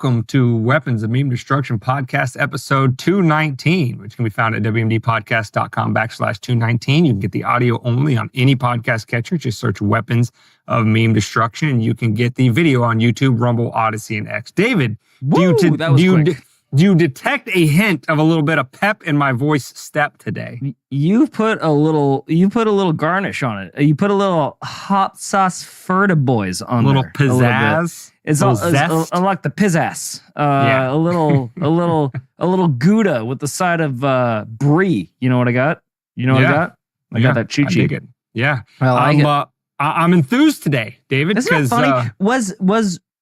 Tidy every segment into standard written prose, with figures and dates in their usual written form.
welcome to Weapons of Meme Destruction Podcast, episode 219, which can be found at wmdpodcast.com/219. You can get the audio only on any podcast catcher. Just search Weapons of Meme Destruction, and you can get the video on YouTube, Rumble, Odyssey, and X. David, do you detect a hint of a little bit of pep in my voice step today? You put a little garnish on it. You put a little hot sauce Ferta boys on there. A little Pizzazz. It's like the pizzass. A little Gouda with the side of brie. You know what I got? I got that chi-chi. Yeah. I'm enthused today, David. Isn't that funny?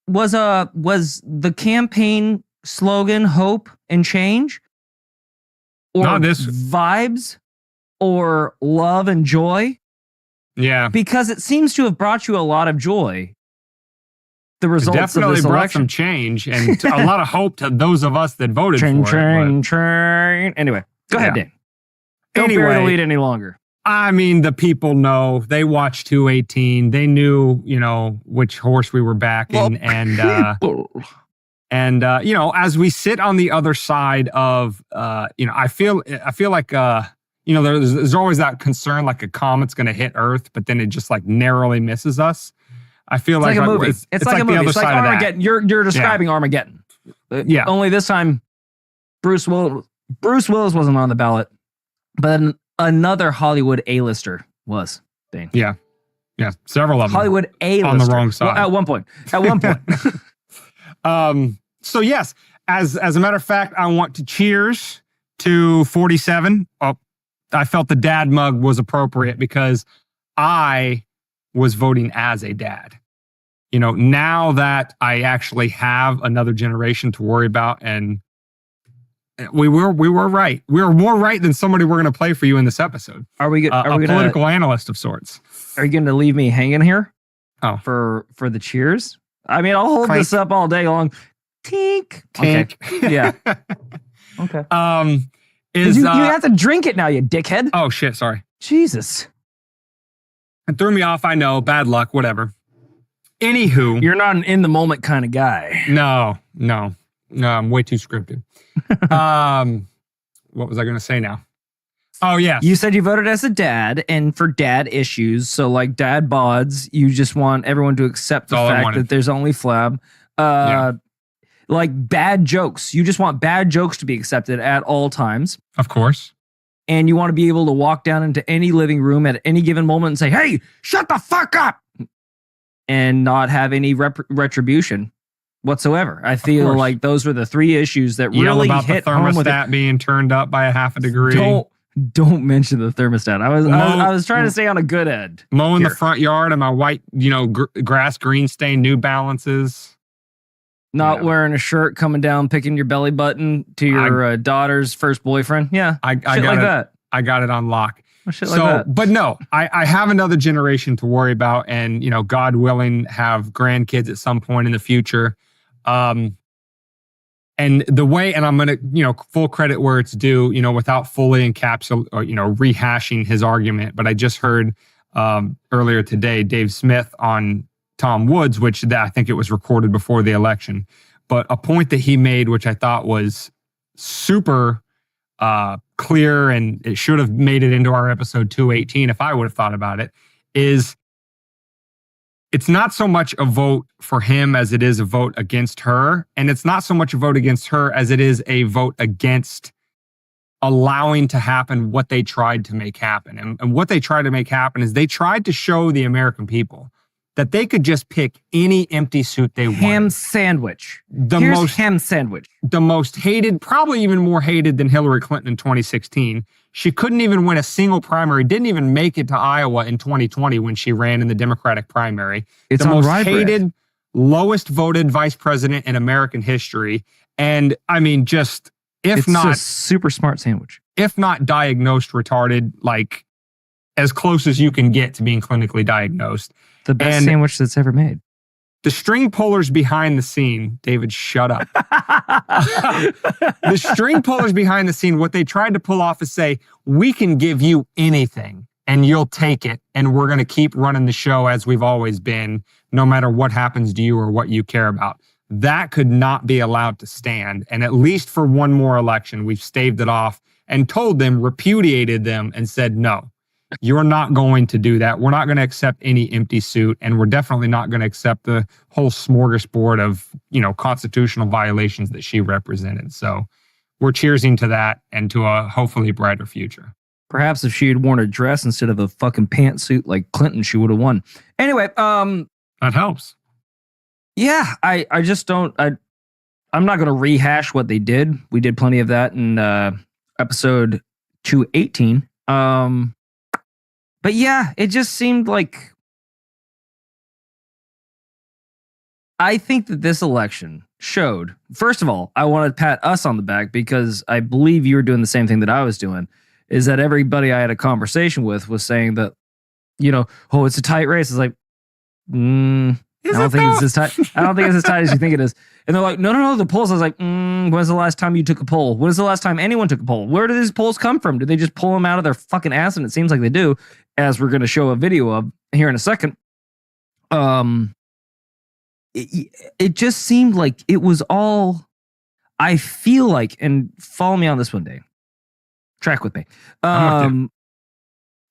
Was the campaign slogan hope and change, or vibes, or love and joy? Yeah, because it seems to have brought you a lot of joy. The results definitely of this brought election. some change and a lot of hope to those of us that voted for it. Anyway, go ahead, Dan. Don't bear the lead any longer. I mean, the people know. They watched 218. They knew, which horse we were backing, And as we sit on the other side of, I feel like, there's always that concern, like a comet's going to hit Earth, but then it just like narrowly misses us. I feel like a movie. It's like a movie. It's like Armageddon. You're describing Armageddon. Yeah. Only this time, Bruce Willis wasn't on the ballot, but another Hollywood A-lister was. Dane. Yeah. Yeah. Several of them. Hollywood A-lister. On the wrong side. Well, at one point. So yes, as a matter of fact, I want to cheers to 47. Oh, I felt the dad mug was appropriate because I was voting as a dad. Now that I actually have another generation to worry about, and we were right. We were more right than somebody we're going to play for you in this episode. Are we a political analyst of sorts? Are you going to leave me hanging here? Oh, for the cheers? I mean, I'll hold this up all day long. Tink. Tink. Okay. Yeah. Okay. You have to drink it now, you dickhead. Oh shit! Sorry. Jesus. It threw me off. I know. Bad luck. Whatever. Anywho, you're not an in the moment kind of guy. No. I'm way too scripted. What was I going to say now? Oh yeah. You said you voted as a dad, and for dad issues, so like dad bods, you just want everyone to accept the fact that there's only flab. Like bad jokes. You just want bad jokes to be accepted at all times. Of course. And you want to be able to walk down into any living room at any given moment and say, hey, shut the fuck up, and not have any retribution whatsoever. I feel like those were the three issues that really hit home with it. The thermostat being turned up by a half a degree. Don't mention the thermostat. I was trying to stay on a good end. Mowing the front yard and my white, grass green stain New Balances. Not wearing a shirt, coming down, picking your belly button to your daughter's first boyfriend. Yeah, I got that. I got it on lock. Shit like that. But no, I have another generation to worry about, and God willing, have grandkids at some point in the future. And the way, and I'm gonna, full credit where it's due, without fully rehashing his argument. But I just heard earlier today, Dave Smith on Tom Woods, which I think it was recorded before the election, but a point that he made, which I thought was super clear, and it should have made it into our episode 218 if I would have thought about it, is it's not so much a vote for him as it is a vote against her. And it's not so much a vote against her as it is a vote against allowing to happen what they tried to make happen. And what they tried to make happen is they tried to show the American people that they could just pick any empty suit they wanted. Ham sandwich. Ham sandwich. The most hated, probably even more hated than Hillary Clinton in 2016. She couldn't even win a single primary, didn't even make it to Iowa in 2020 when she ran in the Democratic primary. It's the most hated, lowest voted vice president in American history. And I mean, just, it's not a super smart sandwich. If not diagnosed retarded, like as close as you can get to being clinically diagnosed. The best sandwich that's ever made. The string pullers behind the scene, David, shut up. The string pullers behind the scene, what they tried to pull off is say, we can give you anything and you'll take it. And we're going to keep running the show as we've always been, no matter what happens to you or what you care about. that could not be allowed to stand. And at least for one more election, we've staved it off and told them, repudiated them, and said, no, you're not going to do that. We're not going to accept any empty suit. And we're definitely not going to accept the whole smorgasbord of, constitutional violations that she represented. So we're cheersing to that and to a hopefully brighter future. Perhaps if she had worn a dress instead of a fucking pantsuit like Clinton, she would have won. Anyway, that helps. Yeah, I just don't. I'm not going to rehash what they did. We did plenty of that in episode 218. But yeah, it just seemed like. I think that this election showed. First of all, I want to pat us on the back because I believe you were doing the same thing that I was doing. Is that everybody I had a conversation with was saying that, oh, it's a tight race. It's like, I don't think it's as tight. I don't think it's as tight as you think it is. And they're like, no, the polls. I was like, when's the last time you took a poll? When's the last time anyone took a poll? Where do these polls come from? Do they just pull them out of their fucking ass? And it seems like they do, as we're going to show a video of here in a second. It just seemed like it was all, I feel like, and follow me on this one day. Track with me.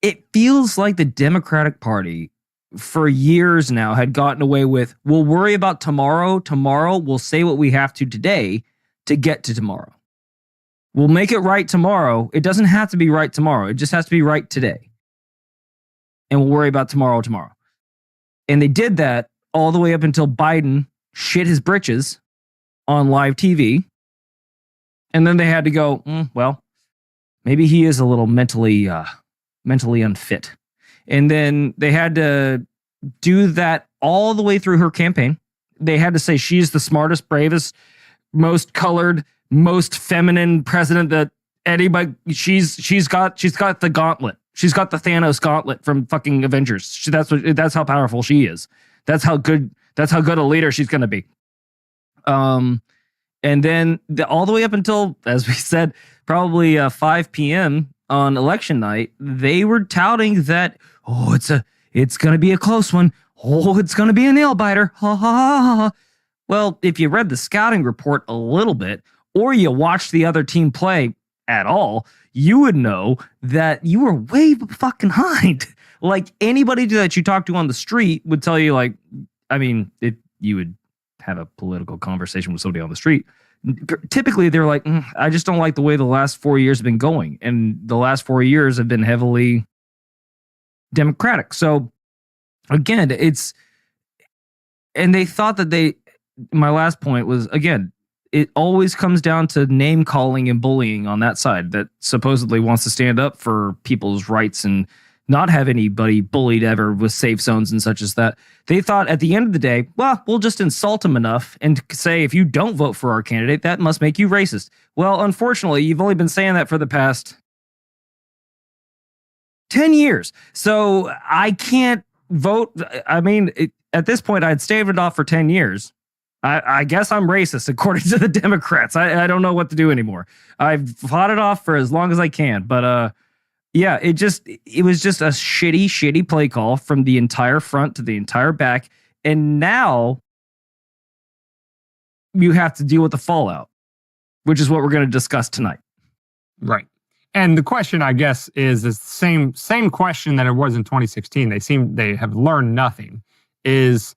It feels like the Democratic Party for years now had gotten away with, we'll worry about tomorrow. Tomorrow, we'll say what we have to today to get to tomorrow. We'll make it right tomorrow. It doesn't have to be right tomorrow. It just has to be right today. And we'll worry about tomorrow. And they did that all the way up until Biden shit his britches on live TV. And then they had to go, well, maybe he is a little mentally unfit. And then they had to do that all the way through her campaign. They had to say she's the smartest, bravest, most colored, most feminine president that anybody. She's got the gauntlet. She's got the Thanos gauntlet from fucking Avengers. That's how powerful she is. That's how good a leader she's going to be. And then all the way up until, as we said, probably 5 p.m. on election night, they were touting that, it's going to be a close one. Oh, it's going to be a nail biter. Ha, ha, ha, ha. Well, if you read the scouting report a little bit, or you watched the other team play at all, you would know that you were way fucking behind. Like anybody that you talk to on the street would tell you, like, I mean, if you would have a political conversation with somebody on the street, typically they're like, I just don't like the way the last 4 years have been going. And the last 4 years have been heavily Democratic. So again, and they thought that my last point was, again, it always comes down to name calling and bullying on that side that supposedly wants to stand up for people's rights and not have anybody bullied ever with safe zones and such as that. They thought at the end of the day, well, we'll just insult them enough and say, if you don't vote for our candidate, that must make you racist. Well, unfortunately, you've only been saying that for the past 10 years. So I can't vote. I mean, at this point, I'd staved it off for 10 years. I guess I'm racist, according to the Democrats. I don't know what to do anymore. I've fought it off for as long as I can. But yeah, it was just a shitty play call from the entire front to the entire back. And now you have to deal with the fallout, which is what we're going to discuss tonight. Right. And the question, I guess, is the same question that it was in 2016. They have learned nothing. Is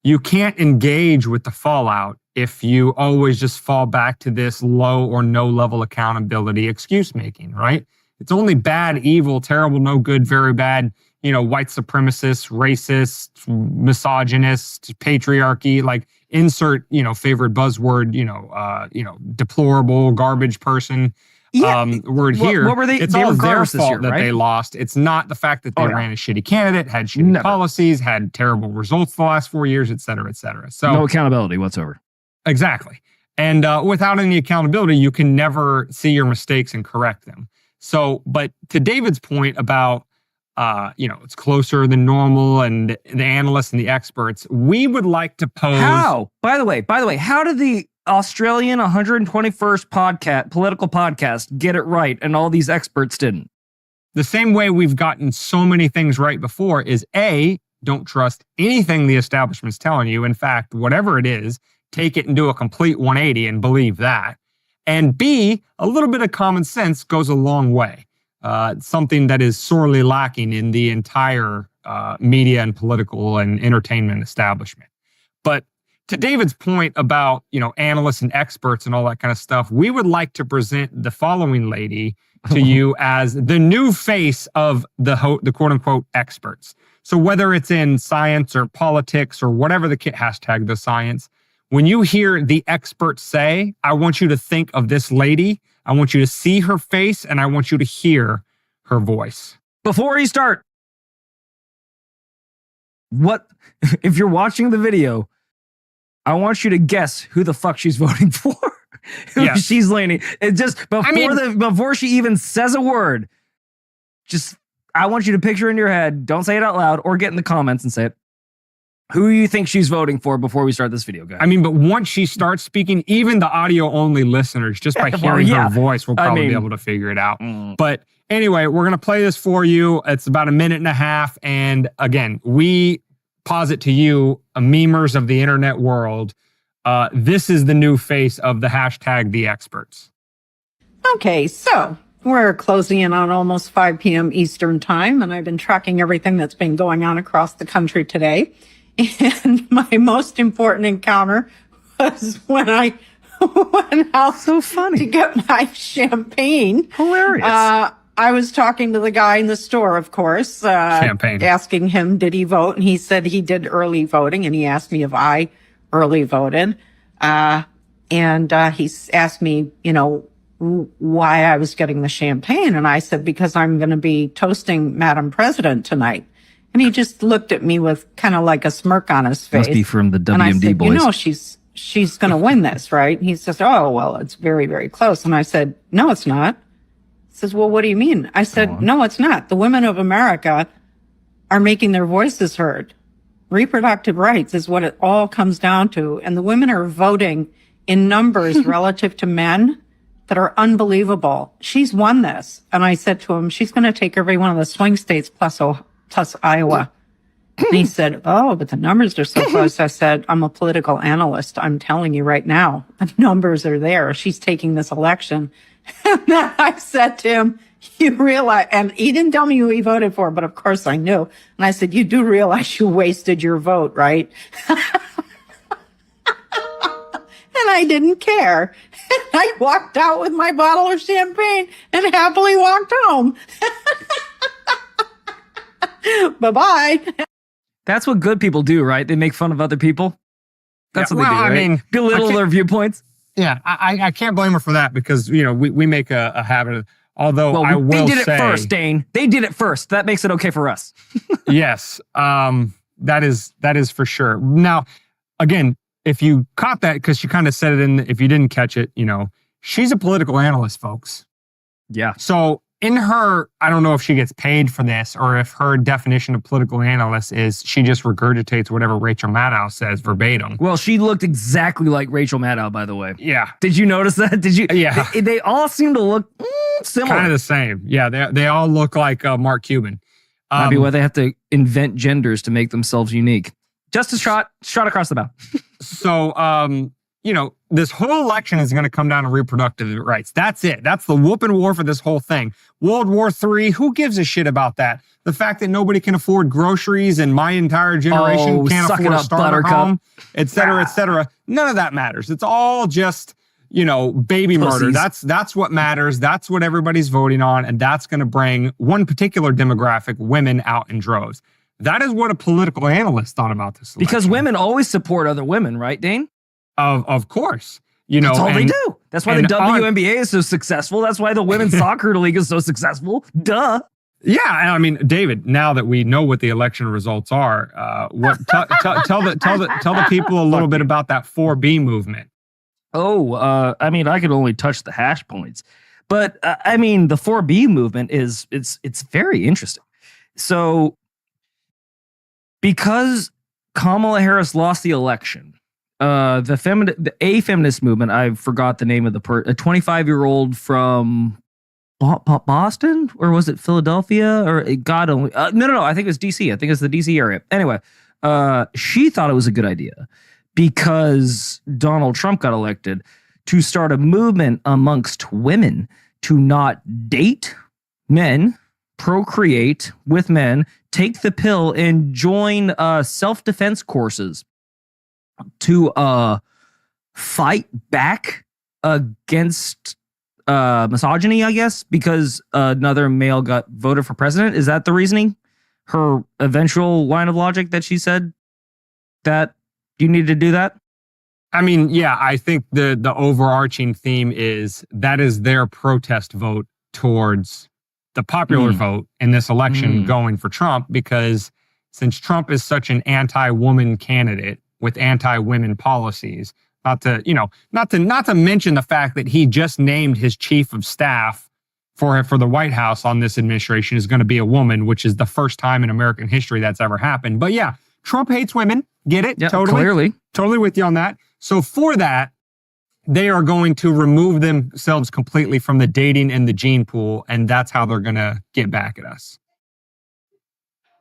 you can't engage with the fallout if you always just fall back to this low or no level accountability excuse making, right? It's only bad, evil, terrible, no good, very bad, white supremacist, racist, misogynist, patriarchy, like insert, favorite buzzword, deplorable, garbage person. Word here. What were they? It's they all were their garbage this fault year, that right? they lost. It's not the fact that they ran a shitty candidate, had shitty policies, had terrible results the last 4 years, et cetera, et cetera. So no accountability whatsoever. Exactly. And without any accountability, you can never see your mistakes and correct them. So, but to David's point about, it's closer than normal and the analysts and the experts, we would like to pose. How? By the way, how did the Australian 121st political podcast get it right and all these experts didn't? The same way we've gotten so many things right before is A, don't trust anything the establishment's telling you. In fact, whatever it is, take it and do a complete 180 and believe that. And B, a little bit of common sense goes a long way. Something that is sorely lacking in the entire media and political and entertainment establishment. But to David's point about, analysts and experts and all that kind of stuff, we would like to present the following lady to you as the new face of the quote unquote experts. So whether it's in science or politics or whatever hashtag the science, when you hear the experts say, I want you to think of this lady, I want you to see her face, and I want you to hear her voice. Before you start, if you're watching the video, I want you to guess who the fuck she's voting for. Yes. She's leaning. It just before she even says a word, I want you to picture in your head, don't say it out loud or get in the comments and say it. Who do you think she's voting for before we start this video, guys? But once she starts speaking, even the audio-only listeners, just by hearing her voice, will probably be able to figure it out. But anyway, we're going to play this for you. It's about a minute and a half. And again, we posit to you, memers of the internet world, this is the new face of the hashtag the experts. Okay, so we're closing in on almost 5 p.m. Eastern time, and I've been tracking everything that's been going on across the country today. And my most important encounter was when I went out to get my champagne. Hilarious. I was talking to the guy in the store, of course, champagne, asking him, did he vote? And he said he did early voting, and he asked me if I early voted. And he asked me, why I was getting the champagne. And I said, because I'm going to be toasting Madam President tonight. And he just looked at me with kind of like a smirk on his face. Must be from the WMD and I said, boys. She's going to win this, right? And he says, oh, well, it's very, very close. And I said, no, it's not. He says, well, what do you mean? I said, no, it's not. The women of America are making their voices heard. Reproductive rights is what it all comes down to. And the women are voting in numbers relative to men that are unbelievable. She's won this. And I said to him, she's going to take every one of the swing states plus Iowa. And he said, oh, but the numbers are so close. I said, I'm a political analyst. I'm telling you right now, the numbers are there. She's taking this election. And then I said to him, you realize, and he didn't tell me who he voted for, but of course I knew. And I said, you do realize you wasted your vote, right? And I didn't care. And I walked out with my bottle of champagne and happily walked home. Bye-bye. That's what good people do, right? They make fun of other people. That's what they do, right? I mean, belittle their viewpoints. Yeah, I can't blame her for that because, we make a habit of, although I will say... They did it first, Dane. They did it first. That makes it okay for us. Yes, that is for sure. Now, again, if you caught that, because she kind of said it if you didn't catch it, she's a political analyst, folks. Yeah. So in her, I don't know if she gets paid for this or if her definition of political analyst is she just regurgitates whatever Rachel Maddow says verbatim. Well, she looked exactly like Rachel Maddow, by the way. Yeah. Did you notice that? Did you? Yeah. They all seem to look similar. Kind of the same. Yeah, they all look like Mark Cuban. Might be why they have to invent genders to make themselves unique. Just a shot across the bow. So, this whole election is going to come down to reproductive rights. That's it. That's the whooping war for this whole thing. World War III, who gives a shit about that? The fact that nobody can afford groceries and my entire generation can't afford a starter home, et cetera, none of that matters. It's all just, baby murder. That's what matters. That's what everybody's voting on. And that's going to bring one particular demographic, women, out in droves. That is what a political analyst thought about this election. Because women always support other women, right, Dane? Of course. That's all they do. That's why the WMBA is so successful. That's why the women's soccer league is so successful. Duh. Yeah, I mean, David. Now that we know what the election results are, tell the people a little bit about that 4B movement. Oh, I could only touch the hash points, but the 4B movement is it's very interesting. So, because Kamala Harris lost the election. The feminist movement, I forgot the name of a 25-year-old from Boston, or was it Philadelphia, or God only, no, I think it was DC. I think it's the DC area. Anyway, she thought it was a good idea because Donald Trump got elected, to start a movement amongst women to not date men, procreate with men, take the pill, and join self-defense courses to fight back against misogyny, I guess, because another male got voted for president. Is that the reasoning? Her eventual line of logic that she said that you need to do that? I mean, yeah, I think the overarching theme is that is their protest vote towards the popular vote in this election going for Trump, because since Trump is such an anti-woman candidate with anti-women policies, not to mention the fact that he just named his chief of staff for the White House on this administration is going to be a woman, which is the first time in American history that's ever happened. But yeah, Trump hates women. Get it? Yeah, totally. Clearly. Totally with you on that. So for that, they are going to remove themselves completely from the dating and the gene pool, and that's how they're going to get back at us.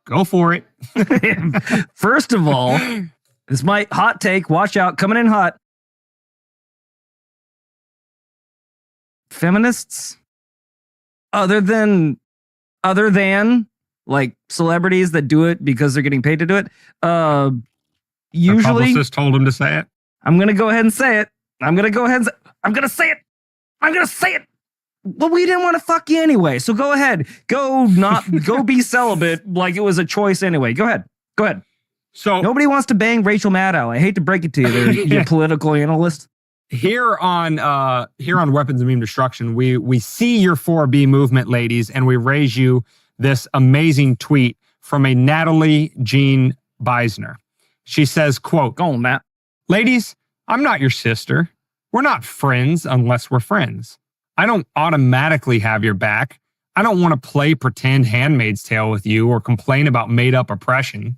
Go for it. First of all, this is my hot take. Watch out. Coming in hot. Feminists, other than like celebrities that do it because they're getting paid to do it, usually, the publicist told him to say it. I'm going to go ahead and say it. I'm going to say it. Well, we didn't want to fuck you anyway. So go ahead. Go be celibate like it was a choice anyway. Go ahead. So nobody wants to bang Rachel Maddow. I hate to break it to you there, you political analyst. Here on Weapons of Meme Destruction, we see your 4B movement, ladies, and we raise you this amazing tweet from a Natalie Jean Beisner. She says, quote, "Go on, Matt. Ladies, I'm not your sister. We're not friends unless we're friends. I don't automatically have your back. I don't want to play pretend Handmaid's Tale with you or complain about made-up oppression.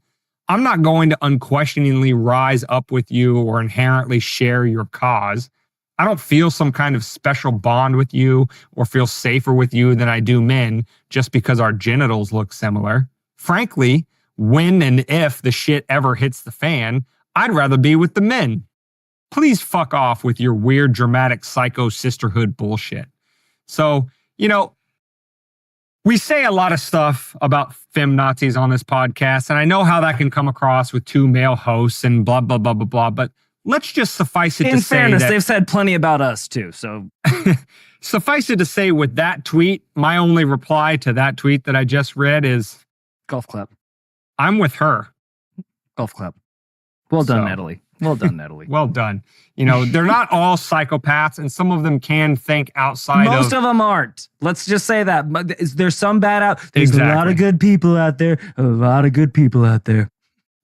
I'm not going to unquestioningly rise up with you or inherently share your cause. I don't feel some kind of special bond with you or feel safer with you than I do men just because our genitals look similar. Frankly, when and if the shit ever hits the fan, I'd rather be with the men. Please fuck off with your weird, dramatic psycho sisterhood bullshit." So, we say a lot of stuff about feminazis on this podcast, and I know how that can come across with two male hosts and blah, blah, blah, blah, blah, but let's just suffice it to say in fairness, they've said plenty about us too, so. Suffice it to say, with that tweet, my only reply to that tweet that I just read is... golf clap. I'm with her. Golf clap. Well done, Natalie. Well done, Natalie. Well done. They're not all psychopaths, and some of them can think outside Most of them aren't. Let's just say that. There's some bad out. There's Exactly. a lot of good people out there.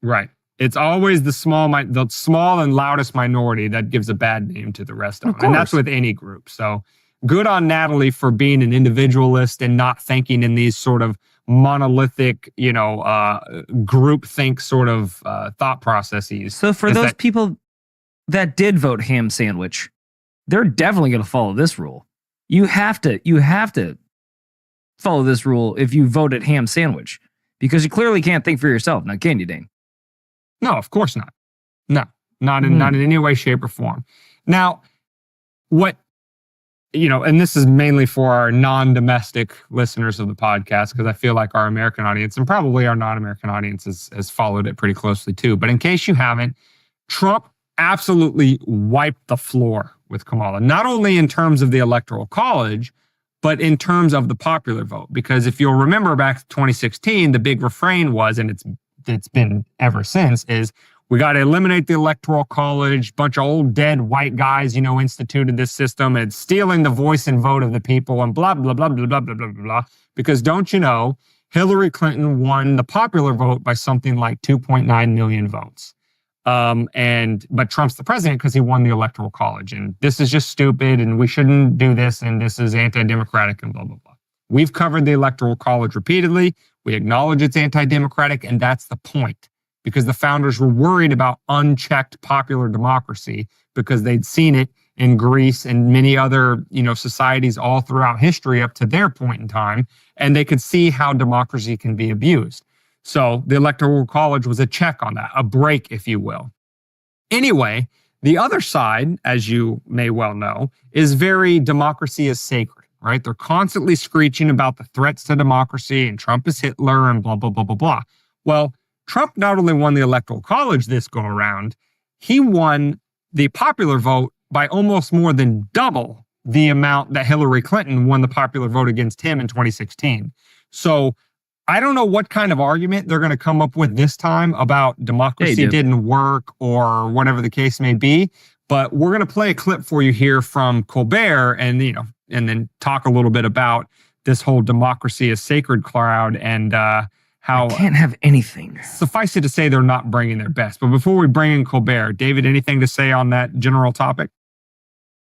Right. It's always the small and loudest minority that gives a bad name to the rest of them. And that's with any group. So good on Natalie for being an individualist and not thinking in these sort of monolithic, group think sort of thought processes. So for those people that did vote ham sandwich, they're definitely going to follow this rule. You have to follow this rule if you voted ham sandwich, because you clearly can't think for yourself. Now, can you, Dane? No, of course not. No, not in any way, shape, or form. Now, and this is mainly for our non-domestic listeners of the podcast, because I feel like our American audience and probably our non-American audience has followed it pretty closely too. But in case you haven't, Trump absolutely wiped the floor with Kamala, not only in terms of the Electoral College, but in terms of the popular vote. Because if you'll remember back to 2016, the big refrain was, and it's been ever since, is we got to eliminate the Electoral College. Bunch of old dead white guys, instituted this system, and it's stealing the voice and vote of the people and blah, blah, blah, blah, blah, blah, blah, blah. Because don't you know, Hillary Clinton won the popular vote by something like 2.9 million votes. But Trump's the president because he won the Electoral College. And this is just stupid and we shouldn't do this and this is anti-democratic and blah, blah, blah. We've covered the Electoral College repeatedly. We acknowledge it's anti-democratic, and that's the point. Because the founders were worried about unchecked popular democracy because they'd seen it in Greece and many other, societies all throughout history up to their point in time, and they could see how democracy can be abused. So the Electoral College was a check on that, a break, if you will. Anyway, the other side, as you may well know, is very democracy is sacred, right? They're constantly screeching about the threats to democracy and Trump is Hitler and blah, blah, blah, blah, blah. Well, Trump not only won the Electoral College this go around, he won the popular vote by almost more than double the amount that Hillary Clinton won the popular vote against him in 2016. So I don't know what kind of argument they're going to come up with this time about democracy didn't work or whatever the case may be. But we're going to play a clip for you here from Colbert and, and then talk a little bit about this whole democracy is sacred crowd and how I can't have anything. Suffice it to say, they're not bringing their best. But before we bring in Colbert, David, anything to say on that general topic?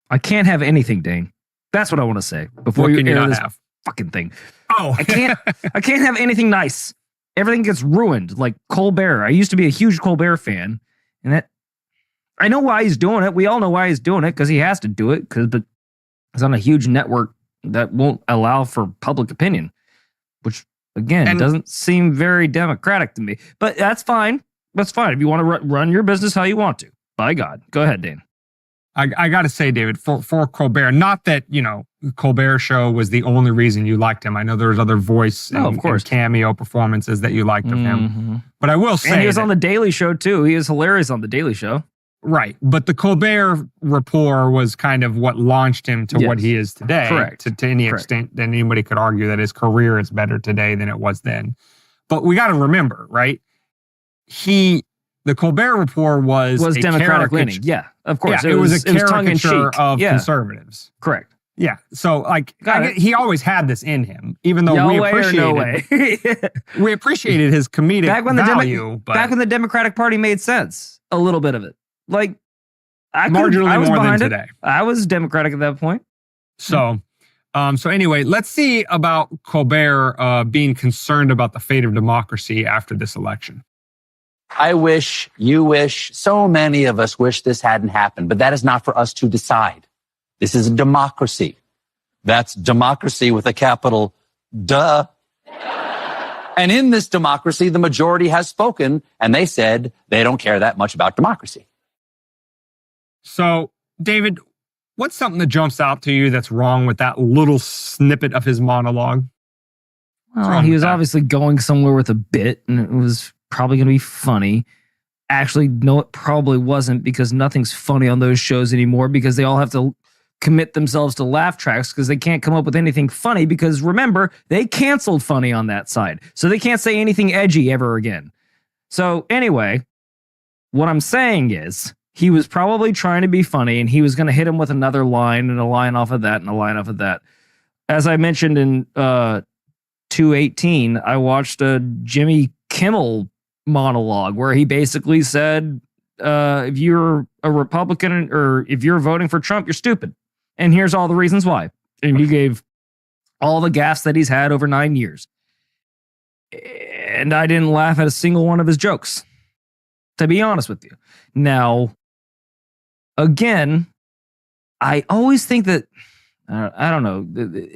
I can't have anything, Dane. That's what I want to say before what you can you air not this have? Fucking thing. Oh, I can't have anything nice. Everything gets ruined. Like Colbert. I used to be a huge Colbert fan, and that I know why he's doing it. We all know why he's doing it because he has to do it because it's on a huge network that won't allow for public opinion, which again doesn't seem very democratic to me. But that's fine. That's fine. If you want to run your business how you want to, by God, go ahead, Dane. I got to say, David, for Colbert, not that, Colbert Show was the only reason you liked him. I know there's other voice and cameo performances that you liked of him. But I will say... And he was on The Daily Show, too. He is hilarious on The Daily Show. Right. But the Colbert rapport was kind of what launched him to what he is today. Correct. To any extent that anybody could argue that his career is better today than it was then. But we got to remember, right? The Colbert Report was a Democratic leaning. Yeah, of course. Yeah, it was a caricature of conservatives. Correct. Yeah. So, he always had this in him, even though we appreciated his comedic value. Back when the Democratic Party made sense, a little bit of it. Like, I was more behind than today. I was Democratic at that point. So, anyway, let's see about Colbert being concerned about the fate of democracy after this election. I wish, you wish, so many of us wish this hadn't happened, but that is not for us to decide. This is a democracy. That's democracy with a capital duh. And in this democracy, the majority has spoken, and they said they don't care that much about democracy. So, David, what's something that jumps out to you that's wrong with that little snippet of his monologue? Well, he was obviously going somewhere with a bit, and it was probably going to be funny. Actually, no, it probably wasn't because nothing's funny on those shows anymore because they all have to commit themselves to laugh tracks because they can't come up with anything funny because remember, they canceled funny on that side. So they can't say anything edgy ever again. So anyway, what I'm saying is he was probably trying to be funny and he was going to hit him with another line and a line off of that and a line off of that. As I mentioned in 218, I watched a Jimmy Kimmel monologue where he basically said, if you're a Republican or if you're voting for Trump, you're stupid. And here's all the reasons why. And he gave all the gaffes that he's had over 9 years. And I didn't laugh at a single one of his jokes, to be honest with you. Now, again, I always think that, I don't know,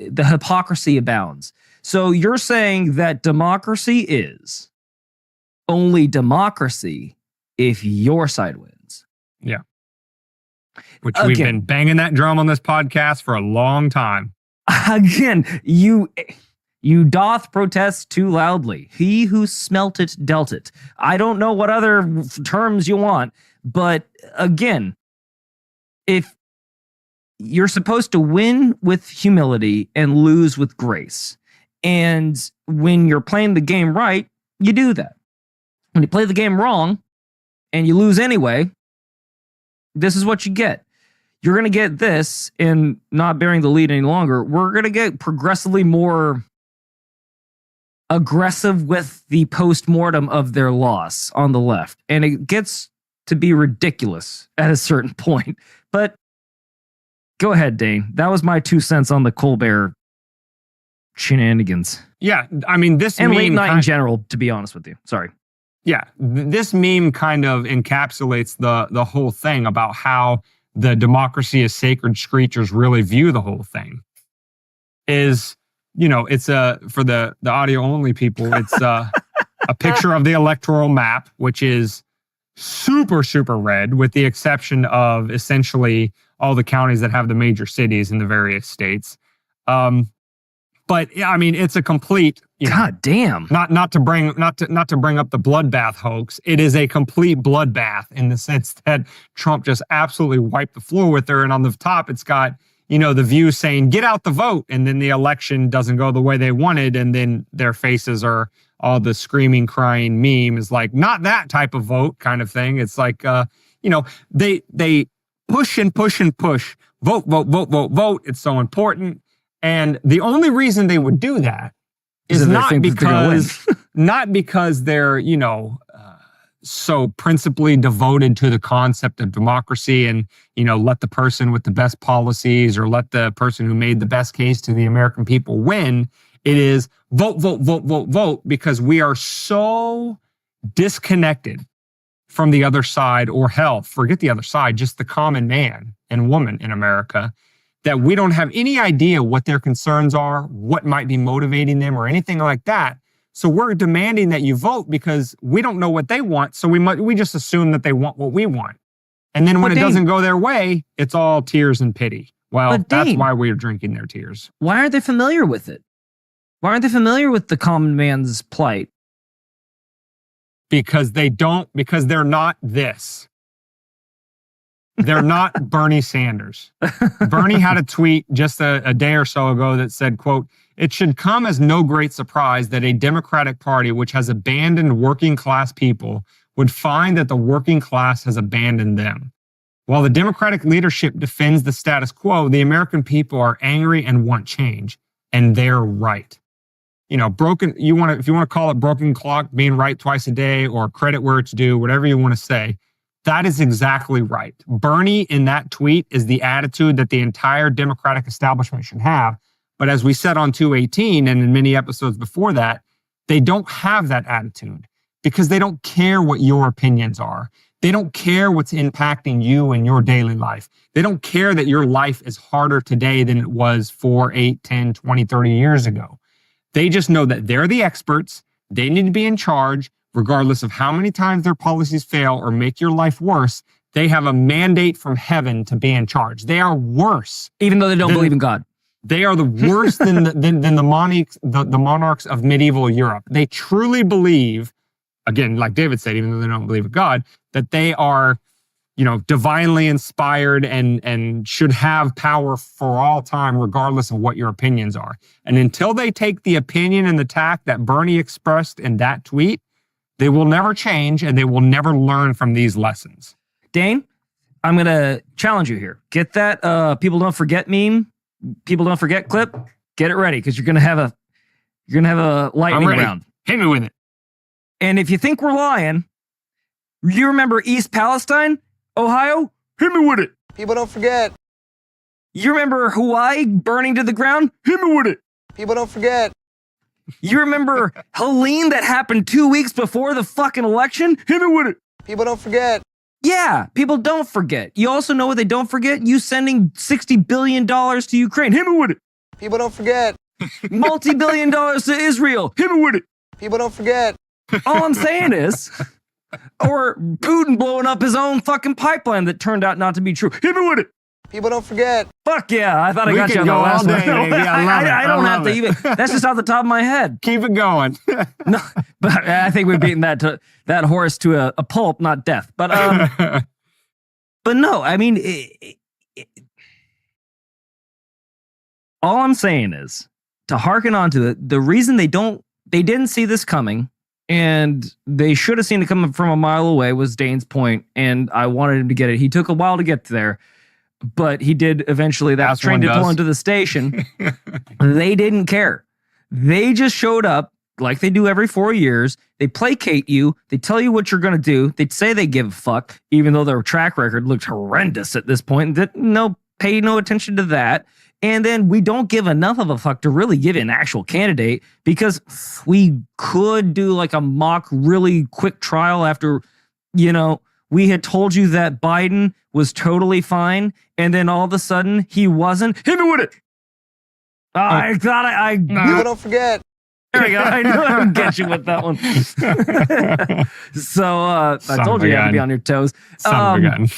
the hypocrisy abounds. So you're saying that democracy is only democracy if your side wins. Yeah. Which we've been banging that drum on this podcast for a long time. Again, you doth protest too loudly. He who smelt it dealt it. I don't know what other terms you want, but again, if you're supposed to win with humility and lose with grace, and when you're playing the game right, you do that. When you play the game wrong and you lose anyway, this is what you get. You're going to get this in not bearing the lead any longer. We're going to get progressively more aggressive with the post-mortem of their loss on the left. And it gets to be ridiculous at a certain point. But go ahead, Dane. That was my 2 cents on the Colbert shenanigans. Yeah, I mean, this and late night in general, to be honest with you. Sorry. Yeah, this meme kind of encapsulates the whole thing about how the democracy is sacred screechers really view the whole thing. Is, it's for the audio only people, it's a picture of the electoral map, which is super, super red, with the exception of essentially all the counties that have the major cities in the various states. But I mean, it's a complete, God damn. Not to bring up the bloodbath hoax. It is a complete bloodbath in the sense that Trump just absolutely wiped the floor with her. And on the top, it's got, the View saying, get out the vote. And then the election doesn't go the way they wanted. And then their faces are all the screaming, crying meme is like, not that type of vote kind of thing. It's like, they push and push and push. Vote, vote, vote, vote, vote. It's so important. And the only reason they would do that is not because they're, so principally devoted to the concept of democracy and, let the person with the best policies or let the person who made the best case to the American people win. It is vote, vote, vote, vote, vote, because we are so disconnected from the other side, or hell, forget the other side, just the common man and woman in America, that we don't have any idea what their concerns are, what might be motivating them or anything like that. So we're demanding that you vote because we don't know what they want. So we just assume that they want what we want. And then when it doesn't go their way, it's all tears and pity. Well, that's why we're drinking their tears. Why aren't they familiar with it? Why aren't they familiar with the common man's plight? Because they're not this. They're not Bernie Sanders. Bernie had a tweet just a day or so ago that said, quote, "It should come as no great surprise that a Democratic Party which has abandoned working class people would find that the working class has abandoned them. While the Democratic leadership defends the status quo, the American people are angry and want change, and they're right." If you want to call it broken clock, being right twice a day, or credit where it's due, whatever you want to say, that is exactly right. Bernie in that tweet is the attitude that the entire Democratic establishment should have. But as we said on 218 and in many episodes before that, they don't have that attitude because they don't care what your opinions are. They don't care what's impacting you in your daily life. They don't care that your life is harder today than it was 4, 8, 10, 20, 30 years ago. They just know that they're the experts. They need to be in charge. Regardless of how many times their policies fail or make your life worse, they have a mandate from heaven to be in charge. They are worse. Even though they don't believe in God. They are the worse than the monarchs of medieval Europe. They truly believe, again, like David said, even though they don't believe in God, that they are, divinely inspired and should have power for all time, regardless of what your opinions are. And until they take the opinion and the tack that Bernie expressed in that tweet, they will never change and they will never learn from these lessons. Dane, I'm going to challenge you here. Get that people don't forget meme, people don't forget clip. Get it ready because you're going to have a lightning round. Hit me with it. And if you think we're lying, you remember East Palestine, Ohio? Hit me with it. People don't forget. You remember Hawaii burning to the ground? Hit me with it. People don't forget. You remember Helene that happened 2 weeks before the fucking election? Hit me with it. People don't forget. Yeah, people don't forget. You also know what they don't forget? You sending $60 billion to Ukraine. Hit me with it. People don't forget. Multi-billion dollars to Israel. Hit me with it. People don't forget. All I'm saying is, or Putin blowing up his own fucking pipeline that turned out not to be true. Hit me with it. People don't forget. Fuck yeah, I thought I got you on the last one. I don't have to even, that's just off the top of my head. Keep it going. No, but I think we've beaten that horse to a pulp, not death. But but no, I mean, all I'm saying is to hearken on to it. The reason they didn't see this coming, and they should have seen it coming from a mile away, was Dane's point, and I wanted him to get it. He took a while to get there, but he did eventually. That train did pull into the station. They didn't care. They just showed up like they do every 4 years. They placate you. They tell you what you're going to do. They say they give a fuck, even though their track record looked horrendous at this point. Pay no attention to that. And then we don't give enough of a fuck to really give an actual candidate, because we could do like a mock, really quick trial after, we had told you that Biden was totally fine, and then all of a sudden he wasn't. Hit me with it. I thought People don't forget. There we go. I knew I would get you with that one. So I told you had to be on your toes. Son of a gun.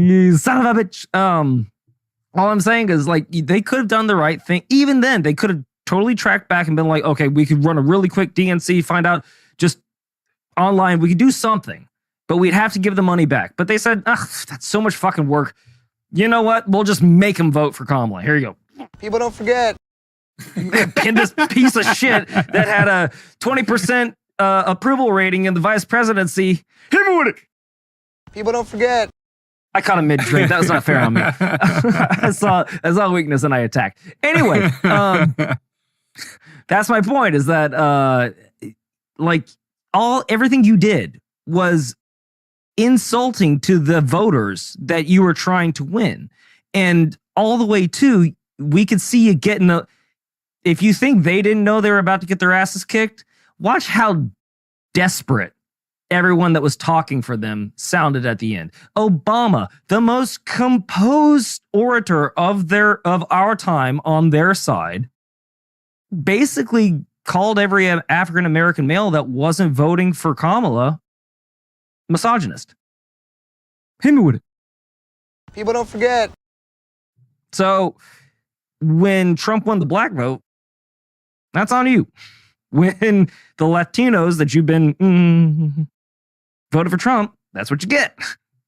You son of a bitch. All I'm saying is, like, they could have done the right thing. Even then, they could have totally tracked back and been like, okay, we could run a really quick DNC, find out just online. We could do something, but we'd have to give the money back. But they said, that's so much fucking work. You know what? We'll just make them vote for Kamala. Here you go. People don't forget. Pin this piece of shit that had a 20% approval rating in the vice presidency. Hit me with it. People don't forget. I caught him mid-drink. That was not fair on me. I saw weakness and I attacked. Anyway, that's my point, is that everything you did was insulting to the voters that you were trying to win. And all the way to, we could see you getting if you think they didn't know they were about to get their asses kicked, watch how desperate everyone that was talking for them sounded at the end. Obama, the most composed orator of our time on their side, basically called every African-American male that wasn't voting for Kamala misogynist. Hit me with it. People don't forget. So when Trump won the black vote, that's on you. When the Latinos that you've been voted for Trump, that's what you get.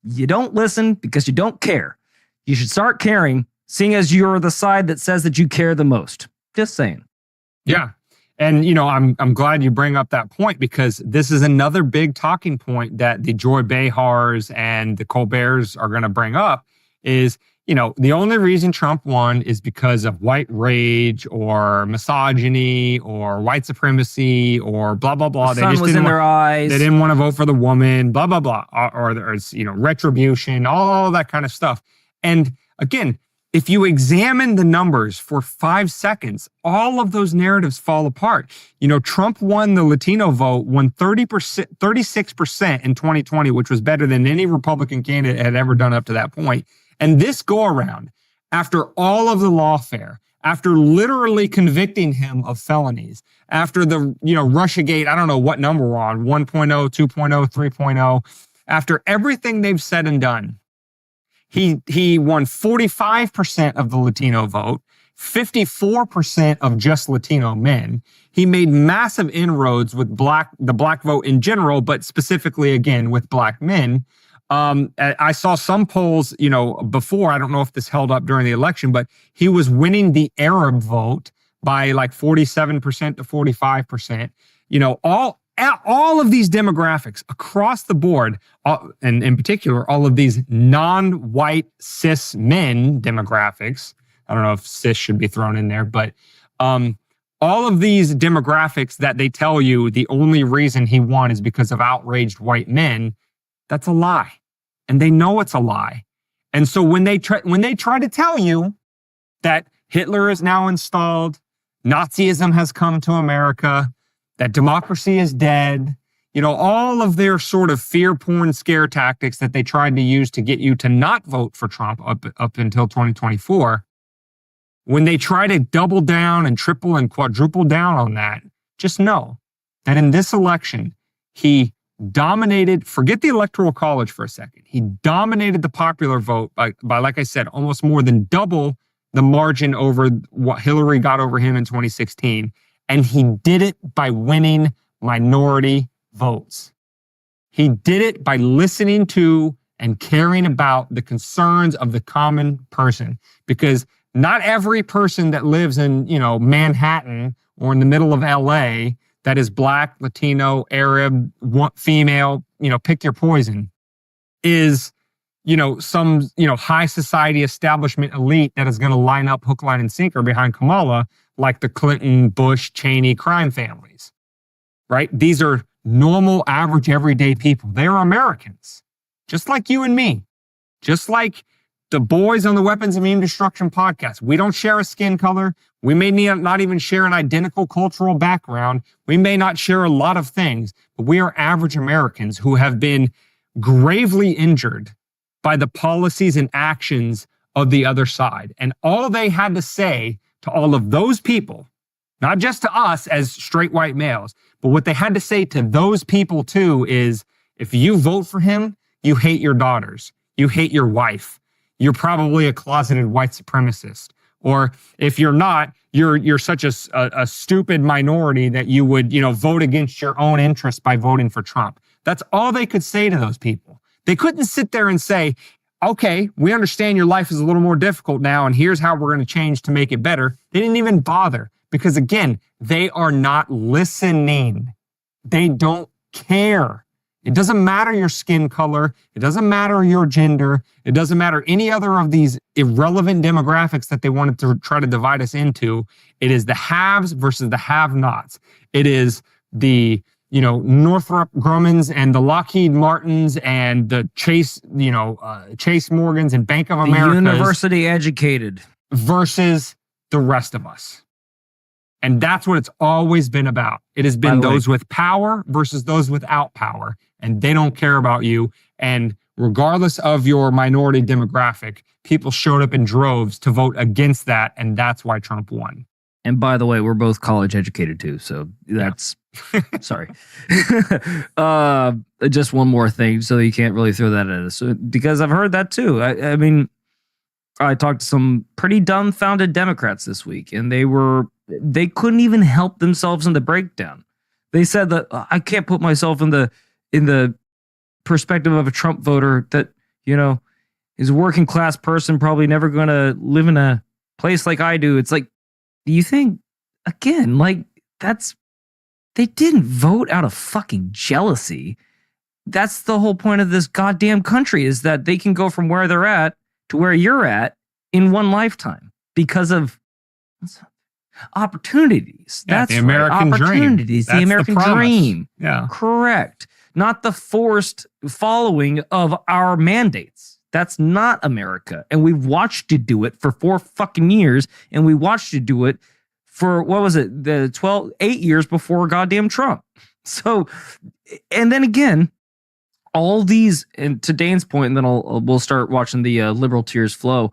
You don't listen because you don't care. You should start caring, seeing as you're the side that says that you care the most. Just saying. Yeah. And, I'm glad you bring up that point, because this is another big talking point that the Joy Behars and the Colberts are going to bring up is, the only reason Trump won is because of white rage or misogyny or white supremacy or blah, blah, blah. The sun was in their eyes. They didn't want to vote for the woman, blah, blah, blah. Or there's, retribution, all that kind of stuff. And again, if you examine the numbers for 5 seconds, all of those narratives fall apart. Trump won the Latino vote, won 36% in 2020, which was better than any Republican candidate had ever done up to that point. And this go around, after all of the lawfare, after literally convicting him of felonies, after the, Russiagate, I don't know what number we're on, 1.0, 2.0, 3.0, after everything they've said and done, he won 45% of the Latino vote, 54% of just Latino men. He made massive inroads with the black vote in general, but specifically, again, with black men. I saw some polls, before, I don't know if this held up during the election, but he was winning the Arab vote by like 47% to 45%. All of these demographics across the board, and in particular, all of these non-white cis men demographics. I don't know if cis should be thrown in there, but all of these demographics that they tell you the only reason he won is because of outraged white men. That's a lie. And they know it's a lie. And so when they try to tell you that Hitler is now installed, Nazism has come to America, that democracy is dead, all of their sort of fear porn scare tactics that they tried to use to get you to not vote for Trump up until 2024, when they try to double down and triple and quadruple down on that, just know that in this election, he dominated, forget the Electoral College for a second. He dominated the popular vote by, like I said, almost more than double the margin over what Hillary got over him in 2016. And he did it by winning minority votes. He did it by listening to and caring about the concerns of the common person. Because not every person that lives in, Manhattan or in the middle of LA that is black, Latino, Arab, female, pick your poison, is, some, high society establishment elite that is going to line up hook, line, and sinker behind Kamala, like the Clinton, Bush, Cheney crime families, right? These are normal, average, everyday people. They are Americans, just like you and me, just like the boys on the Weapons of Immune Destruction podcast. We don't share a skin color. We may not even share an identical cultural background. We may not share a lot of things, but we are average Americans who have been gravely injured by the policies and actions of the other side. And all they had to say to all of those people Not just to us as straight white males, but what they had to say to those people too is, if you vote for him, you hate your daughters, you hate your wife, you're probably a closeted white supremacist. Or if you're not, you're such a stupid minority that you would, vote against your own interests by voting for Trump. That's all they could say to those people. They couldn't sit there and say, okay, we understand your life is a little more difficult now, and here's how we're going to change to make it better. They didn't even bother because, again, they are not listening. They don't care. It doesn't matter your skin color. It doesn't matter your gender. It doesn't matter any other of these irrelevant demographics that they wanted to try to divide us into. It is the haves versus the have-nots. It is the, Northrop Grummans and the Lockheed Martins and the Chase Morgans and Bank of America. University educated. Versus the rest of us. And that's what it's always been about. It has been those with power versus those without power. And they don't care about you. And regardless of your minority demographic, people showed up in droves to vote against that. And that's why Trump won. And by the way, we're both college educated too. So that's, sorry. Just one more thing. So you can't really throw that at us. Because I've heard that too. I mean, I talked to some pretty dumbfounded Democrats this week, and they couldn't even help themselves in the breakdown. They said that I can't put myself in the perspective of a Trump voter that, is a working class person, probably never going to live in a place like I do. It's like, do you think, again, they didn't vote out of fucking jealousy. That's the whole point of this goddamn country, is that they can go from where they're at to where you're at in one lifetime because of opportunities. Yeah, that's the American right. Opportunities, dream. The American dream. Yeah. Correct. Not the forced following of our mandates. That's not America. And we've watched you do it for 4 fucking years. And we watched you do it for, 8 years before goddamn Trump. So, and then again, all these, and to Dane's point, and then we'll start watching the liberal tears flow.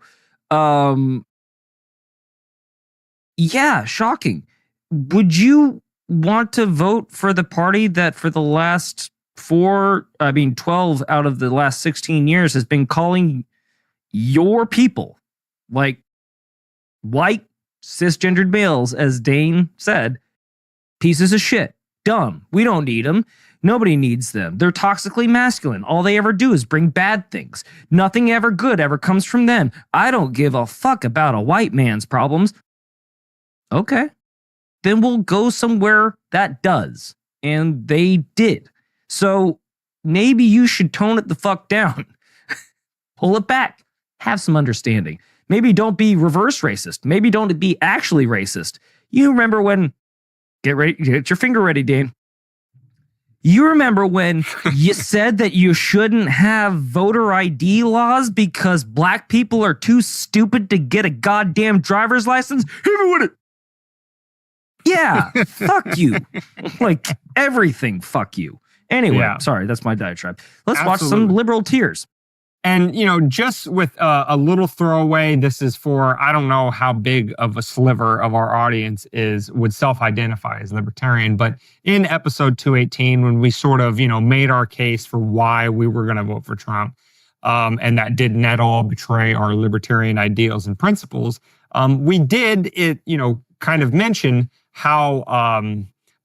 Yeah, shocking. Would you want to vote for the party that for the last 12 out of the last 16 years has been calling your people, like white cisgendered males, as Dane said, pieces of shit, dumb, we don't need them, nobody needs them, they're toxically masculine, all they ever do is bring bad things, nothing ever good ever comes from them, I don't give a fuck about a white man's problems? Okay, then we'll go somewhere that does. And they did. So maybe you should tone it the fuck down. Pull it back. Have some understanding. Maybe don't be reverse racist. Maybe don't be actually racist. You remember when, get your finger ready, Dane. You remember when you said that you shouldn't have voter ID laws because black people are too stupid to get a goddamn driver's license? Hit me with it. Yeah, fuck you. Like everything, fuck you. Anyway, sorry, that's my diatribe. Let's watch some liberal tears. And, just with a little throwaway, this is for, I don't know how big of a sliver of our audience would self-identify as libertarian, but in episode 218, when we sort of, made our case for why we were going to vote for Trump, and that didn't at all betray our libertarian ideals and principles, we did kind of mention how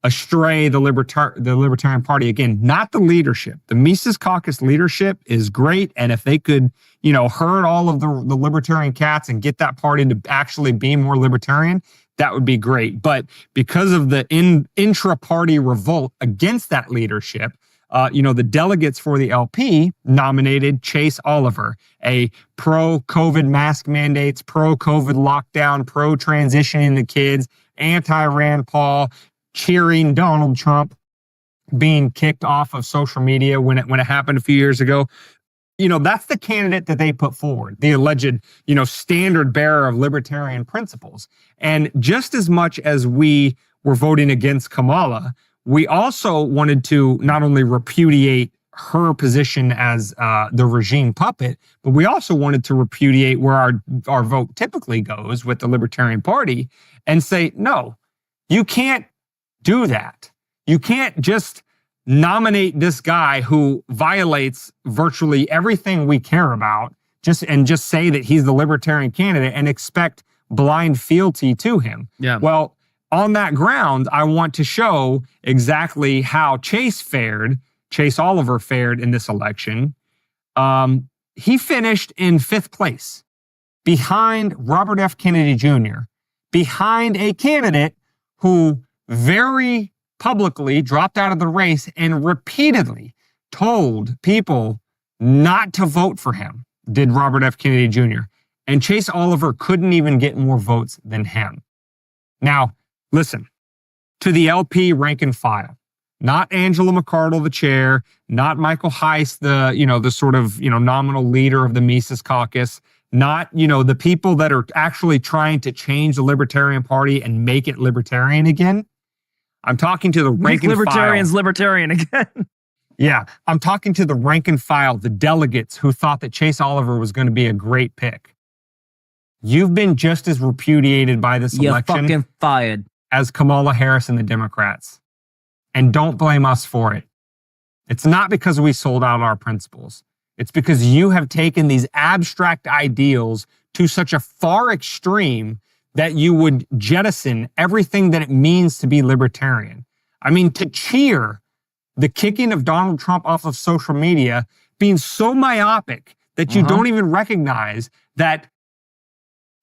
astray the Libertarian Party, again, not the leadership. The Mises Caucus leadership is great. And if they could, herd all of the libertarian cats and get that party to actually be more libertarian, that would be great. But because of the intra-party revolt against that leadership, the delegates for the LP nominated Chase Oliver, a pro-COVID mask mandates, pro-COVID lockdown, pro-transitioning the kids, anti-Rand Paul, cheering Donald Trump being kicked off of social media when it happened a few years ago. That's the candidate that they put forward, the alleged, standard bearer of libertarian principles. And just as much as we were voting against Kamala, we also wanted to not only repudiate her position as the regime puppet, but we also wanted to repudiate where our vote typically goes with the Libertarian Party and say, no, You can't do that. You can't just nominate this guy who violates virtually everything we care about just say that he's the libertarian candidate and expect blind fealty to him. Yeah. Well, on that ground, I want to show exactly how Chase Oliver fared in this election. He finished in 5th place behind Robert F. Kennedy Jr., behind a candidate who very publicly dropped out of the race and repeatedly told people not to vote for him, did Robert F. Kennedy Jr. And Chase Oliver couldn't even get more votes than him. Now, listen, to the LP rank and file, not Angela McArdle, the chair, not Michael Heiss, the sort of, nominal leader of the Mises Caucus, not, the people that are actually trying to change the Libertarian Party and make it libertarian again. I'm talking to the rank and file. Libertarians libertarian again. Yeah, I'm talking to the rank and file, the delegates who thought that Chase Oliver was going to be a great pick. You've been just as repudiated by this election. You're fucking fired. As Kamala Harris and the Democrats. And don't blame us for it. It's not because we sold out our principles. It's because you have taken these abstract ideals to such a far extreme that you would jettison everything that it means to be libertarian. I mean, to cheer the kicking of Donald Trump off of social media being so myopic that you don't even recognize that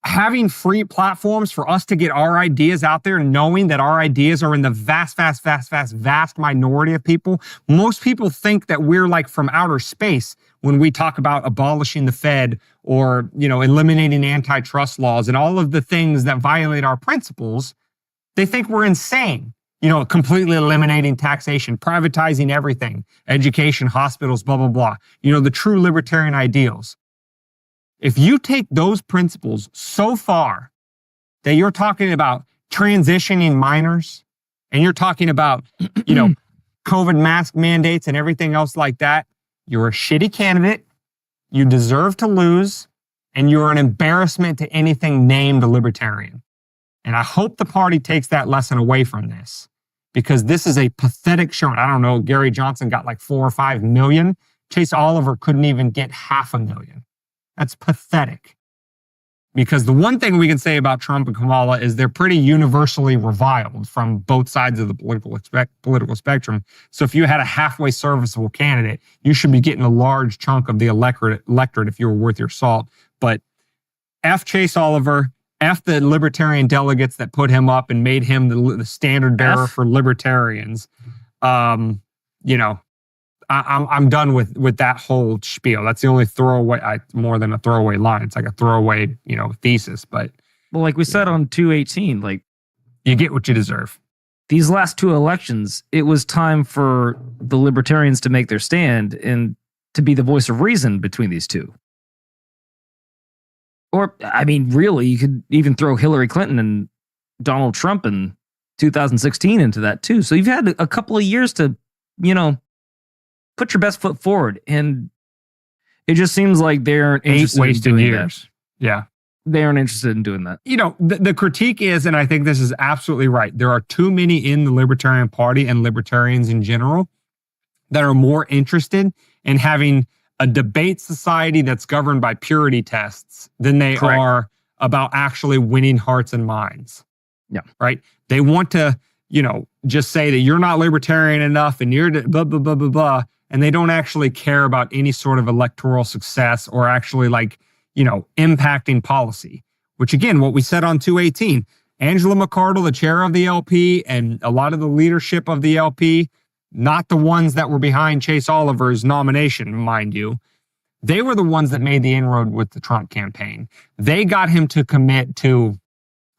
having free platforms for us to get our ideas out there, knowing that our ideas are in the vast minority of people. Most people think that we're like from outer space when we talk about abolishing the Fed or, eliminating antitrust laws and all of the things that violate our principles. They think we're insane, completely eliminating taxation, privatizing everything, education, hospitals, blah, blah, blah. The true libertarian ideals. If you take those principles so far that you're talking about transitioning minors and you're talking about, COVID mask mandates and everything else like that, you're a shitty candidate, you deserve to lose, and you're an embarrassment to anything named a libertarian. And I hope the party takes that lesson away from this because this is a pathetic showing. I don't know, Gary Johnson got like 4 or 5 million. Chase Oliver couldn't even get 500,000. That's pathetic. Because the one thing we can say about Trump and Kamala is they're pretty universally reviled from both sides of the political spectrum. So if you had a halfway serviceable candidate, you should be getting a large chunk of the electorate if you were worth your salt. But F Chase Oliver, F the libertarian delegates that put him up and made him the standard bearer for libertarians. I'm done with that whole spiel. That's the only throwaway, more than a throwaway line. It's like a throwaway, thesis. But like we said on 218, like you get what you deserve. These last 2 elections, it was time for the libertarians to make their stand and to be the voice of reason between these two. Or, I mean, really, you could even throw Hillary Clinton and Donald Trump in 2016 into that too. So you've had a couple of years to, put your best foot forward, and it just seems like they aren't interested in doing years. That. Yeah. They aren't interested in doing that. The critique is, and I think this is absolutely right, there are too many in the Libertarian Party and libertarians in general that are more interested in having a debate society that's governed by purity tests than they are about actually winning hearts and minds. Yeah. Right? They want to, just say that you're not libertarian enough and you're blah, blah, blah, blah, blah. And they don't actually care about any sort of electoral success or actually impacting policy, which again, what we said on 218, Angela McArdle, the chair of the LP and a lot of the leadership of the LP, not the ones that were behind Chase Oliver's nomination, mind you. They were the ones that made the inroad with the Trump campaign. They got him to commit to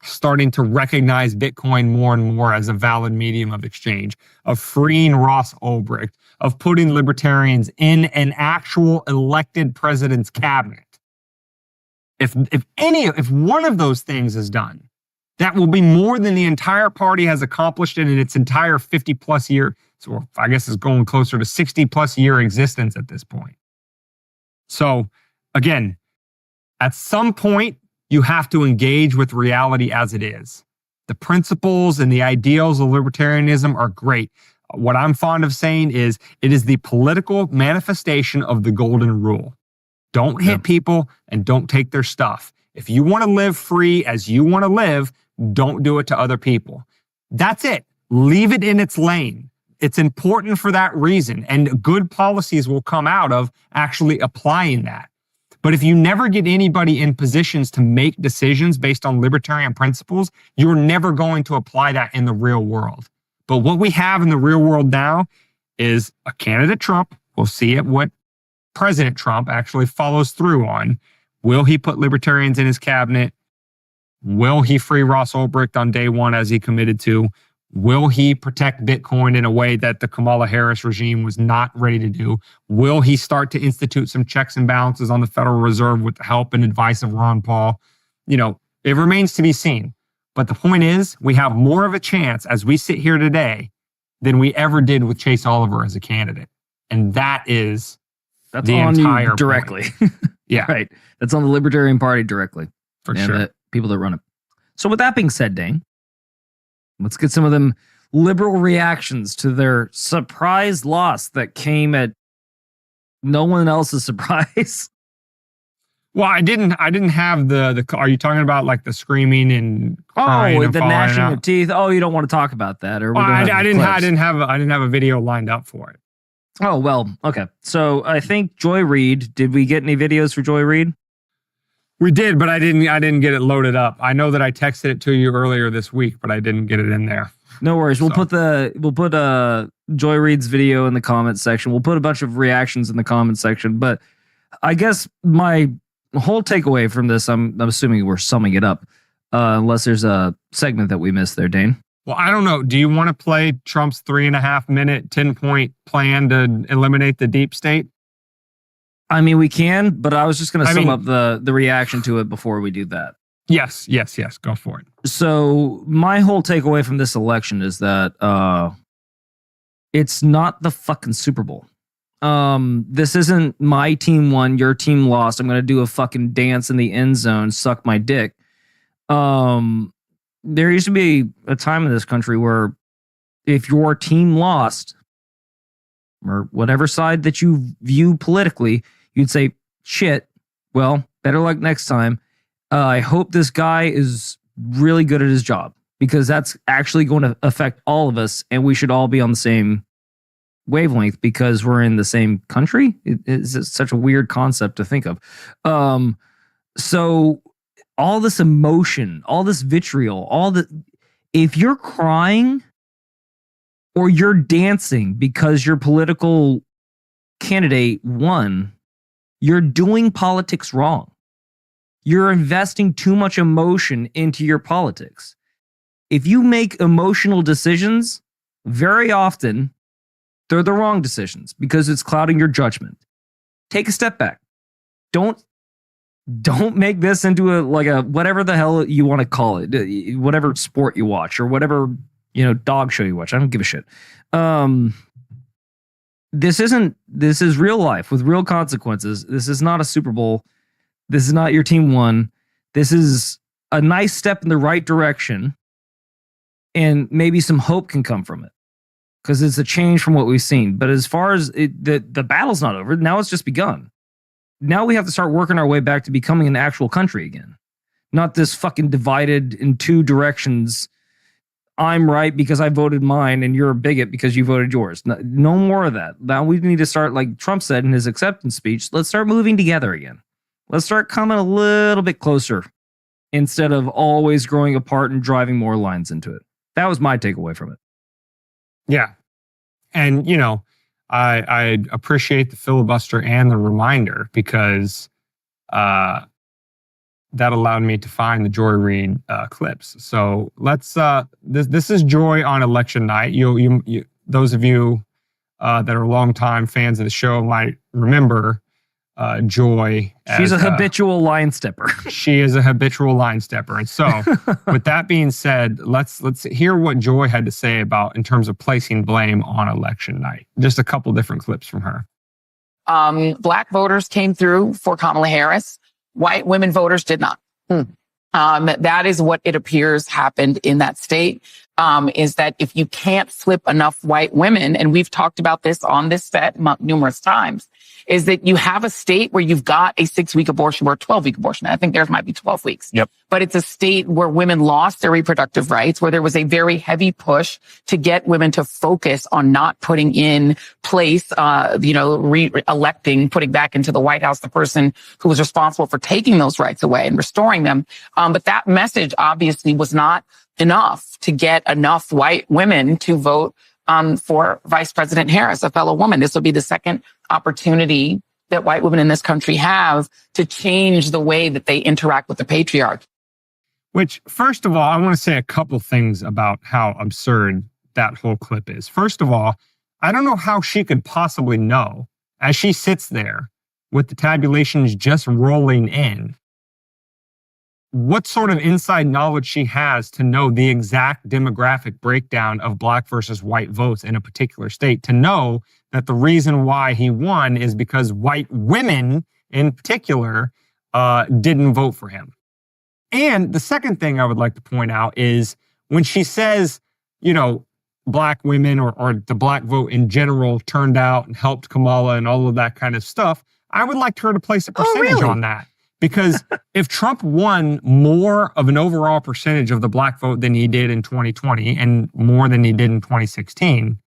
starting to recognize Bitcoin more and more as a valid medium of exchange, of freeing Ross Ulbricht, of putting libertarians in an actual elected president's cabinet. If one of those things is done, that will be more than the entire party has accomplished in its entire 50 plus year, so I guess it's going closer to 60 plus year existence at this point. So again, at some point, you have to engage with reality as it is. The principles and the ideals of libertarianism are great. What I'm fond of saying is it is the political manifestation of the golden rule. Don't hit people and don't take their stuff. If you want to live free as you want to live, don't do it to other people. That's it. Leave it in its lane. It's important for that reason. And good policies will come out of actually applying that. But if you never get anybody in positions to make decisions based on libertarian principles, you're never going to apply that in the real world. But what we have in the real world now is a candidate Trump. We'll see what President Trump actually follows through on. Will he put libertarians in his cabinet? Will he free Ross Ulbricht on day one as he committed to? Will he protect Bitcoin in a way that the Kamala Harris regime was not ready to do? Will he start to institute some checks and balances on the Federal Reserve with the help and advice of Ron Paul? It remains to be seen. But the point is, we have more of a chance as we sit here today than we ever did with Chase Oliver as a candidate. And that's the on entire you directly. Yeah. Right. That's on the Libertarian Party directly. For sure. The people that run it. So with that being said, Dane, let's get some of them liberal reactions to their surprise loss that came at no one else's surprise. Well, I didn't have the. Are you talking about like the screaming and crying and the falling gnashing out? of teeth? Oh, you don't want to talk about that, or Well, I didn't have a video lined up for it. Oh well, okay. So I think Joy Reid. Did we get any videos for Joy Reid? We did, but I didn't get it loaded up. I know that I texted it to you earlier this week, but I didn't get it in there. No worries. We'll put Joy Reid's video in the comments section. We'll put a bunch of reactions in the comments section. But I guess my whole takeaway from this, I'm assuming we're summing it up, unless there's a segment that we missed there, Dane. Well, I don't know. Do you want to play Trump's 3.5-minute 10-point plan to eliminate the deep state? I mean, we can, but I was just going to sum up the reaction to it before we do that. Yes. Go for it. So my whole takeaway from this election is that it's not the fucking Super Bowl. This isn't my team won, your team lost. I'm going to do a fucking dance in the end zone, suck my dick. There used to be a time in this country where if your team lost, or whatever side that you view politically, you'd say, shit, well, better luck next time. I hope this guy is really good at his job, because that's actually going to affect all of us, and we should all be on the same wavelength because we're in the same country. It's such a weird concept to think of. So all this emotion, all this vitriol, if you're crying or you're dancing because your political candidate won, you're doing politics wrong. You're investing too much emotion into your politics. If you make emotional decisions, very often they're the wrong decisions because it's clouding your judgment. Take a step back. Don't make this into a whatever the hell you want to call it, whatever sport you watch or whatever, dog show you watch. I don't give a shit. This is real life with real consequences. This is not a Super Bowl. This is not your team won. This is a nice step in the right direction, and maybe some hope can come from it because it's a change from what we've seen. But as far as the battle's not over, now it's just begun. Now we have to start working our way back to becoming an actual country again, not this fucking divided in two directions. I'm right because I voted mine, and you're a bigot because you voted yours. No more of that. Now we need to start, like Trump said in his acceptance speech, let's start moving together again. Let's start coming a little bit closer instead of always growing apart and driving more lines into it. That was my takeaway from it. Yeah. And, I appreciate the filibuster and the reminder because that allowed me to find the Joy Reid clips. So let's, this is Joy on election night. You those of you that are longtime fans of the show might remember Joy. She's a habitual line stepper. She is a habitual line stepper. And so with that being said, let's hear what Joy had to say about in terms of placing blame on election night. Just a couple different clips from her. Black voters came through for Kamala Harris. White women voters did not. That is what it appears happened in that state, is that if you can't flip enough white women, and we've talked about this on this set numerous times, is that you have a state where you've got a 6-week abortion or a 12-week abortion. I think theirs might be 12 weeks. Yep. But it's a state where women lost their reproductive rights, where there was a very heavy push to get women to focus on not putting in place, electing, putting back into the White House the person who was responsible for taking those rights away and restoring them. But that message obviously was not enough to get enough white women to vote for Vice President Harris, a fellow woman. This will be the second opportunity that white women in this country have to change the way that they interact with the patriarchy. Which, first of all, I want to say a couple things about how absurd that whole clip is. First of all, I don't know how she could possibly know, as she sits there with the tabulations just rolling in, what sort of inside knowledge she has to know the exact demographic breakdown of black versus white votes in a particular state, to know that the reason why he won is because white women in particular didn't vote for him. And the second thing I would like to point out is when she says, black women or the black vote in general turned out and helped Kamala and all of that kind of stuff, I would like her to place a percentage on that. Because if Trump won more of an overall percentage of the black vote than he did in 2020 and more than he did in 2016,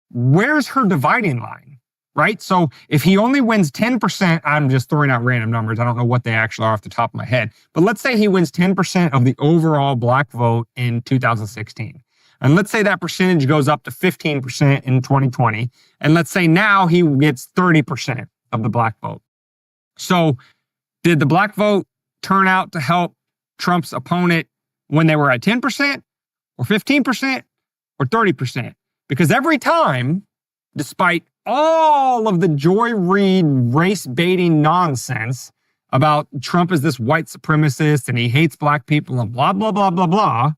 where's her dividing line, right? So if he only wins 10%, I'm just throwing out random numbers. I don't know what they actually are off the top of my head. But let's say he wins 10% of the overall black vote in 2016. And let's say that percentage goes up to 15% in 2020. And let's say now he gets 30% of the black vote. So did the black vote turn out to help Trump's opponent when they were at 10% or 15% or 30%? Because every time, despite all of the Joy Reid race-baiting nonsense about Trump is this white supremacist and he hates black people and blah, blah, blah, blah, blah,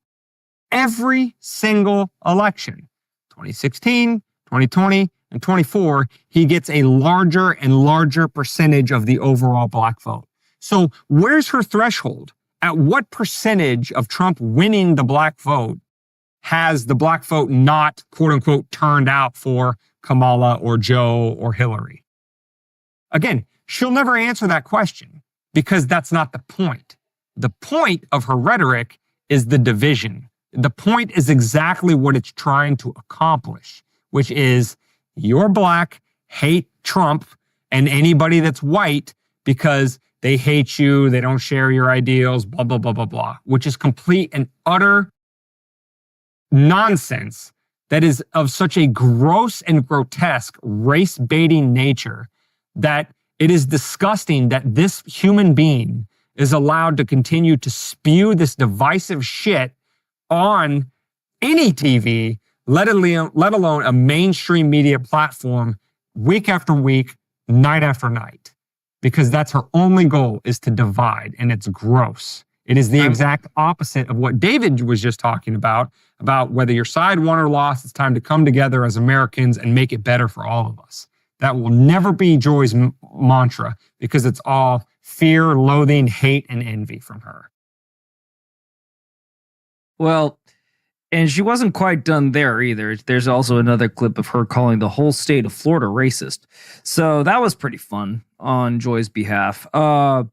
every single election, 2016, 2020, and 24, he gets a larger and larger percentage of the overall black vote. So where's her threshold? At what percentage of Trump winning the black vote has the black vote not, quote unquote, turned out for Kamala or Joe or Hillary? Again, she'll never answer that question because that's not the point. The point of her rhetoric is the division. The point is exactly what it's trying to accomplish, which is you're black, hate Trump and anybody that's white because they hate you, they don't share your ideals, blah, blah, blah, blah, blah, which is complete and utter nonsense that is of such a gross and grotesque race-baiting nature that it is disgusting that this human being is allowed to continue to spew this divisive shit on any TV, let alone a mainstream media platform week after week, night after night. Because that's her only goal, is to divide, and it's gross. It is the exact opposite of what David was just talking about whether your side won or lost, it's time to come together as Americans and make it better for all of us. That will never be Joy's mantra because it's all fear, loathing, hate, and envy from her. Well, and she wasn't quite done there either. There's also another clip of her calling the whole state of Florida racist. So that was pretty fun on Joy's behalf. I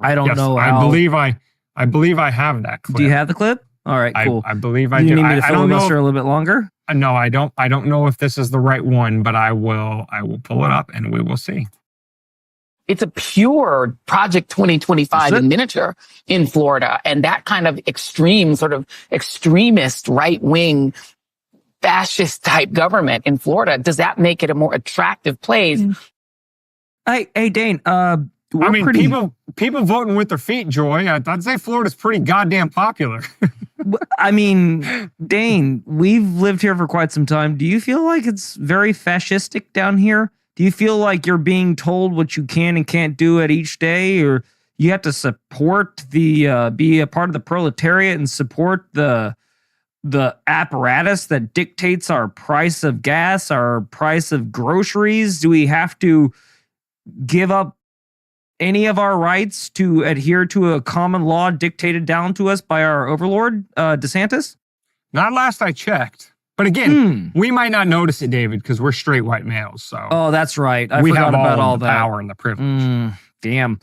don't know how. I believe I have that clip. Do you have the clip? All right, cool. I believe I do. You need me to I don't know filibuster a little bit longer? No, I don't know if this is the right one, but I will pull it up and we will see. It's a pure Project 2025 in miniature in Florida. And that kind of extreme, sort of extremist, right-wing, fascist type government in Florida, does that make it a more attractive place? Hey, Dane, people voting with their feet, Joy. I'd say Florida's pretty goddamn popular. I mean, Dane, we've lived here for quite some time. Do you feel like it's very fascistic down here? Do you feel like you're being told what you can and can't do at each day, or you have to support be a part of the proletariat and support the apparatus that dictates our price of gas, our price of groceries? Do we have to give up any of our rights to adhere to a common law dictated down to us by our overlord, DeSantis? Not last I checked. But again, we might not notice it, David, because we're straight white males. So oh, that's right. I we forgot have about all all the that power and the privilege. Damn.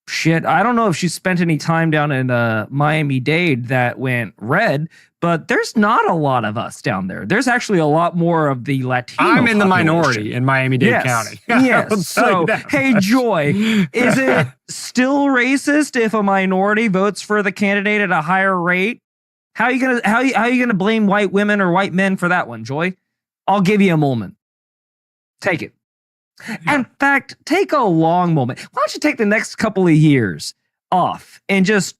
Shit. I don't know if she spent any time down in Miami-Dade that went red, but there's not a lot of us down there. There's actually a lot more of the Latino I'm in the population. minority in Miami-Dade County. Yes. So, hey, Joy, is it still racist if a minority votes for the candidate at a higher rate? How are you gonna blame white women or white men for that one, Joy? I'll give you a moment. Take it. In fact, take a long moment. Why don't you take the next couple of years off and just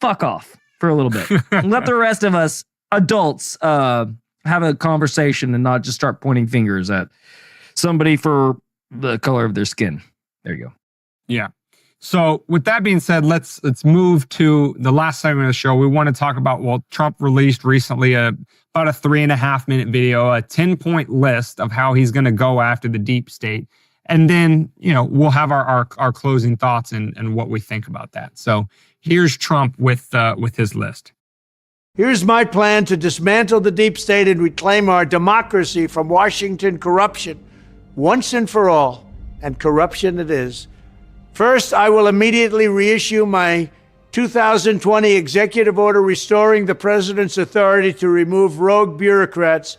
fuck off for a little bit? Let the rest of us adults have a conversation and not just start pointing fingers at somebody for the color of their skin. There you go. Yeah. So with that being said, let's move to the last segment of the show. We want to talk about, well, Trump released recently about a 3.5 minute video, a 10-point list of how he's going to go after the deep state. And then, we'll have our closing thoughts and what we think about that. So here's Trump with his list. Here's my plan to dismantle the deep state and reclaim our democracy from Washington corruption once and for all. And corruption it is. First, I will immediately reissue my 2020 executive order restoring the president's authority to remove rogue bureaucrats,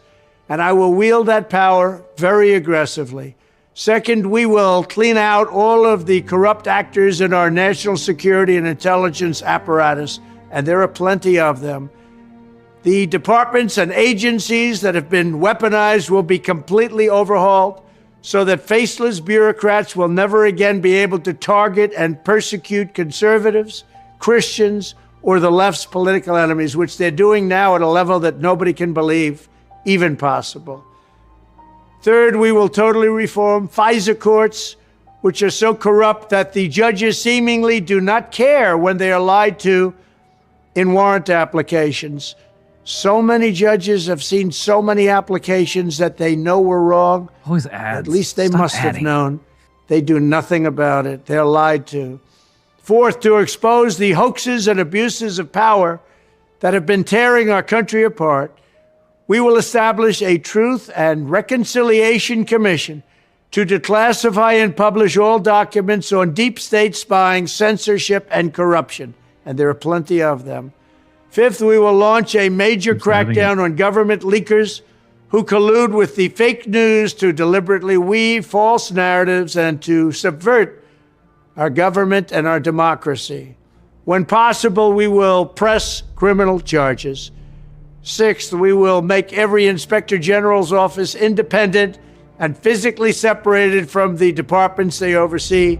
and I will wield that power very aggressively. Second, we will clean out all of the corrupt actors in our national security and intelligence apparatus, and there are plenty of them. The departments and agencies that have been weaponized will be completely overhauled, so that faceless bureaucrats will never again be able to target and persecute conservatives, Christians, or the left's political enemies, which they're doing now at a level that nobody can believe even possible. Third, we will totally reform FISA courts, which are so corrupt that the judges seemingly do not care when they are lied to in warrant applications. So many judges have seen so many applications that they know were wrong. Always ads. At least they Stop must adding. have known. They do nothing about it. They're lied to. Fourth, to expose the hoaxes and abuses of power that have been tearing our country apart, we will establish a Truth and Reconciliation Commission to declassify and publish all documents on deep state spying, censorship, and corruption. And there are plenty of them. Fifth, we will launch a major crackdown on government leakers who collude with the fake news to deliberately weave false narratives and to subvert our government and our democracy. When possible, we will press criminal charges. Sixth, we will make every inspector general's office independent and physically separated from the departments they oversee,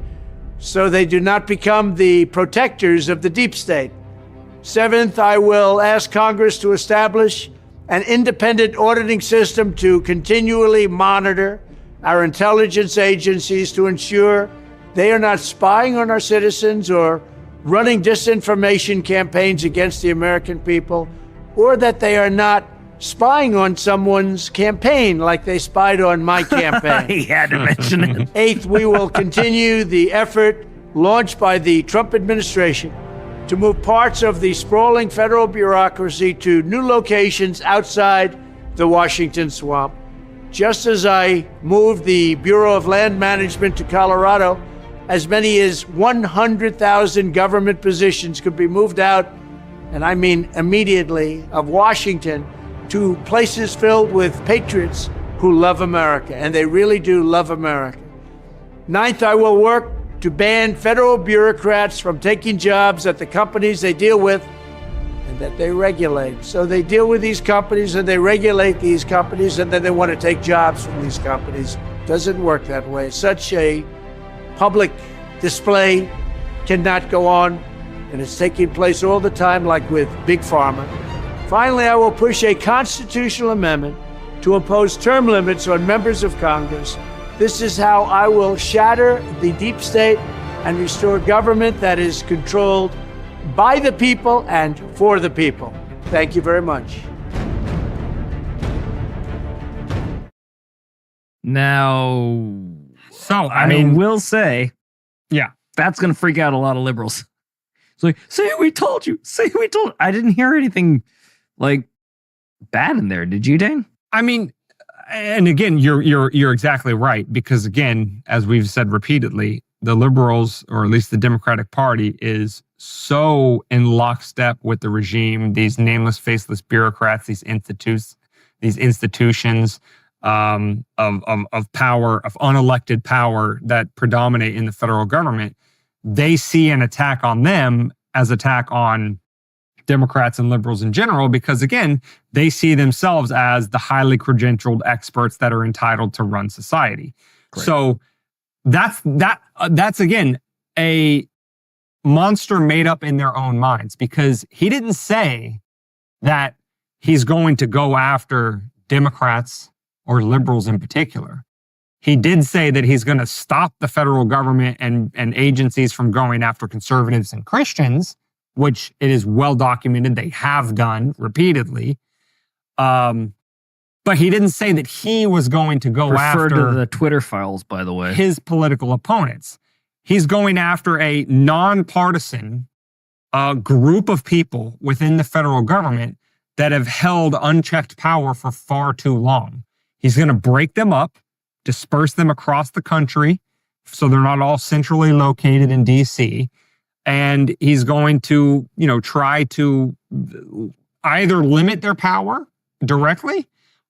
so they do not become the protectors of the deep state. Seventh, I will ask Congress to establish an independent auditing system to continually monitor our intelligence agencies to ensure they are not spying on our citizens or running disinformation campaigns against the American people, or that they are not spying on someone's campaign like they spied on my campaign. He had to mention it. Eighth, we will continue the effort launched by the Trump administration to move parts of the sprawling federal bureaucracy to new locations outside the Washington swamp. Just as I moved the Bureau of Land Management to Colorado, as many as 100,000 government positions could be moved out, and I mean immediately, of Washington to places filled with patriots who love America, and they really do love America. Ninth, I will work to ban federal bureaucrats from taking jobs at the companies they deal with and that they regulate. So they deal with these companies and they regulate these companies, and then they want to take jobs from these companies. Doesn't work that way. Such a public display cannot go on, and it's taking place all the time, like with Big Pharma. Finally, I will push a constitutional amendment to impose term limits on members of Congress. This is how I will shatter the deep state and restore government that is controlled by the people and for the people. Thank you very much. Now, So, I will say, Yeah. That's going to freak out a lot of liberals. It's like, say we told you. Say we told. I didn't hear anything like bad in there. Did you, Dane? I mean, and again, you're exactly right, because again, as we've said repeatedly, the liberals, or at least the Democratic Party, is so in lockstep with the regime, these nameless, faceless bureaucrats, these institutions of power, of unelected power that predominate in the federal government. They see an attack on them as attack on Democrats and liberals in general, because again, they see themselves as the highly credentialed experts that are entitled to run society. Great. So that's again a monster made up in their own minds, because he didn't say that he's going to go after Democrats or liberals in particular. He did say that he's going to stop the federal government and agencies from going after conservatives and Christians, which it is well documented they have done repeatedly. But he didn't say that he was going to go after to the Twitter files, by the way, his political opponents. He's going after a nonpartisan group of people within the federal government that have held unchecked power for far too long. He's going to break them up, disperse them across the country so they're not all centrally located in DC. And he's going to, try to either limit their power directly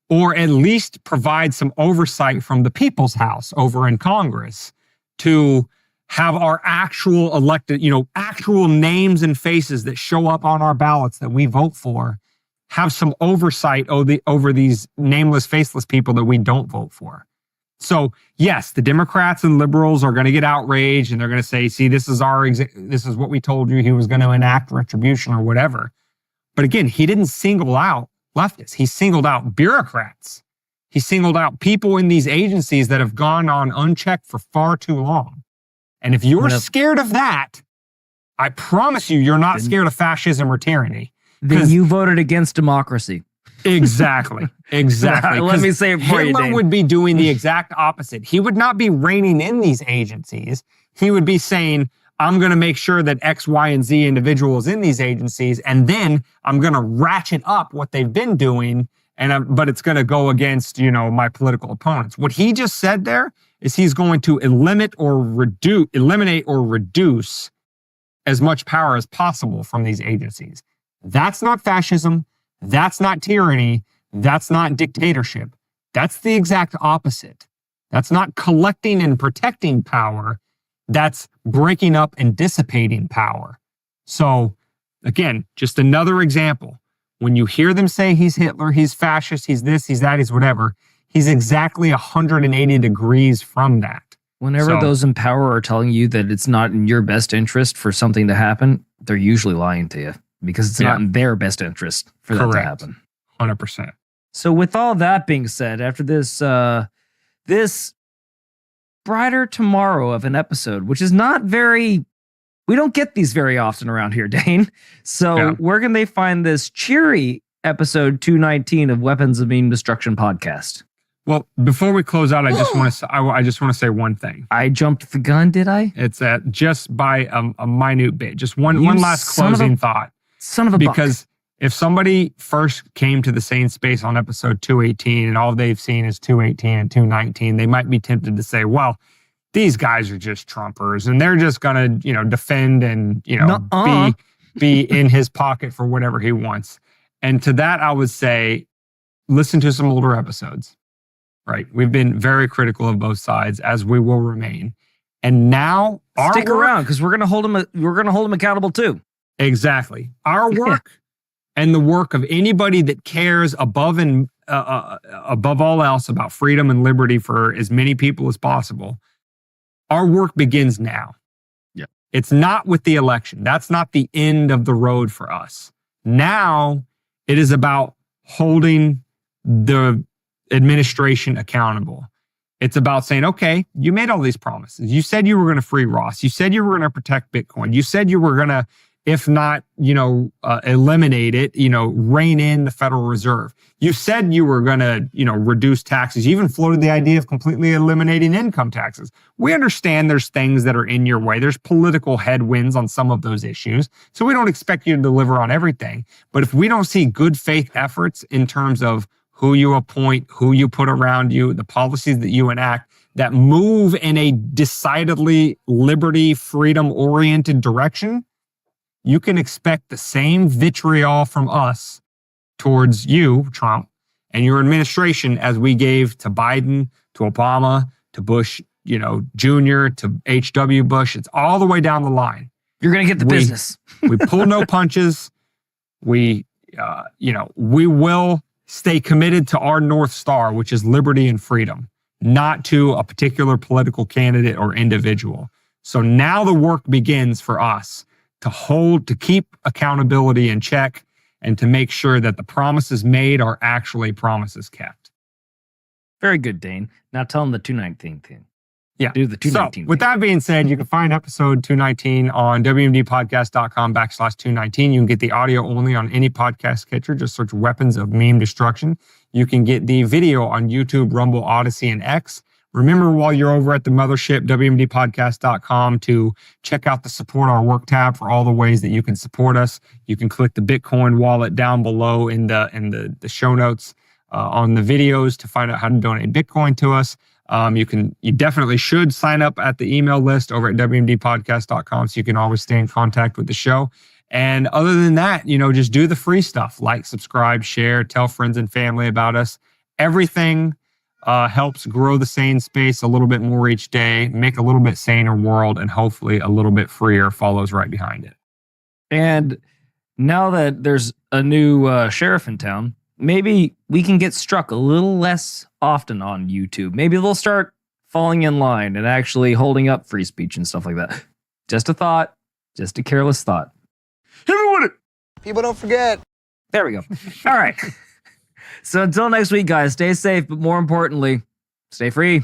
or at least provide some oversight from the People's House over in Congress to have our actual elected, actual names and faces that show up on our ballots that we vote for, have some oversight over these nameless, faceless people that we don't vote for. So yes, the Democrats and liberals are going to get outraged and they're going to say, see, this is what we told you. He was going to enact retribution or whatever. But again, he didn't single out leftists. He singled out bureaucrats. He singled out people in these agencies that have gone on unchecked for far too long. And if you're scared of that, I promise you're not scared of fascism or tyranny. Then you voted against democracy. Exactly. Let me say it for you, Dane. Hitler would be doing the exact opposite. He would not be reining in these agencies. He would be saying, I'm going to make sure that X, Y, and Z individuals in these agencies, and then I'm going to ratchet up what they've been doing, but it's going to go against, my political opponents. What he just said there is he's going to eliminate or reduce as much power as possible from these agencies. That's not fascism. That's not tyranny. That's not dictatorship. That's the exact opposite. That's not collecting and protecting power. That's breaking up and dissipating power. So again, just another example. When you hear them say he's Hitler, he's fascist, he's this, he's that, he's whatever, he's exactly 180 degrees from that. Whenever those in power are telling you that it's not in your best interest for something to happen, they're usually lying to you, because it's not in their best interest for that to happen. 100%. So with all that being said, after this brighter tomorrow of an episode, which is not very, we don't get these very often around here, Dane. So where can they find this cheery episode 219 of Weapons of Meme Destruction podcast? Well, before we close out, I just want to say one thing. I jumped the gun, did I? It's just by a minute bit. Just one last closing thought. Son of a because if somebody first came to the same space on episode 218 and all they've seen is 218 and 219, they might be tempted to say, well, these guys are just Trumpers and they're just going to, defend and, be in his pocket for whatever he wants. And to that, I would say, listen to some older episodes, right? We've been very critical of both sides, as we will remain. And now stick around, because we're going to hold him accountable too. Exactly. Our work and the work of anybody that cares above all else about freedom and liberty for as many people as possible, our work begins now. Yeah. It's not with the election. That's not the end of the road for us. Now it is about holding the administration accountable. It's about saying, okay, you made all these promises. You said you were going to free Ross. You said you were going to protect Bitcoin. You said you were going to if not, eliminate it, rein in the Federal Reserve. You said you were going to, reduce taxes. You even floated the idea of completely eliminating income taxes. We understand there's things that are in your way. There's political headwinds on some of those issues. So we don't expect you to deliver on everything. But if we don't see good faith efforts in terms of who you appoint, who you put around you, the policies that you enact that move in a decidedly liberty, freedom-oriented direction, you can expect the same vitriol from us towards you, Trump, and your administration as we gave to Biden, to Obama, to Bush, Jr., to H.W. Bush. It's all the way down the line. You're going to get the business. We pull no punches. We will stay committed to our North Star, which is liberty and freedom, not to a particular political candidate or individual. So now the work begins for us to keep accountability in check and to make sure that the promises made are actually promises kept. Very good, Dane. Now tell them the 219 thing. Yeah. Do the 219 So with that being said, you can find episode 219 on WMDpodcast.com/219. You can get the audio only on any podcast catcher. Just search Weapons of Meme Destruction. You can get the video on YouTube, Rumble, Odyssey, and X. Remember, while you're over at the mothership, WMDpodcast.com, to check out the Support Our Work tab for all the ways that you can support us. You can click the Bitcoin wallet down below in the show notes on the videos to find out how to donate Bitcoin to us. You definitely should sign up at the email list over at WMDpodcast.com so you can always stay in contact with the show. And other than that, just do the free stuff, like, subscribe, share, tell friends and family about us. Everything helps grow the sane space a little bit more each day, make a little bit saner world, and hopefully a little bit freer follows right behind it. And now that there's a new sheriff in town, maybe we can get struck a little less often on YouTube. Maybe they'll start falling in line and actually holding up free speech and stuff like that. Just a thought, just a careless thought. Everyone, People don't forget. there we go. All right. So until next week, guys, stay safe, but more importantly, stay free.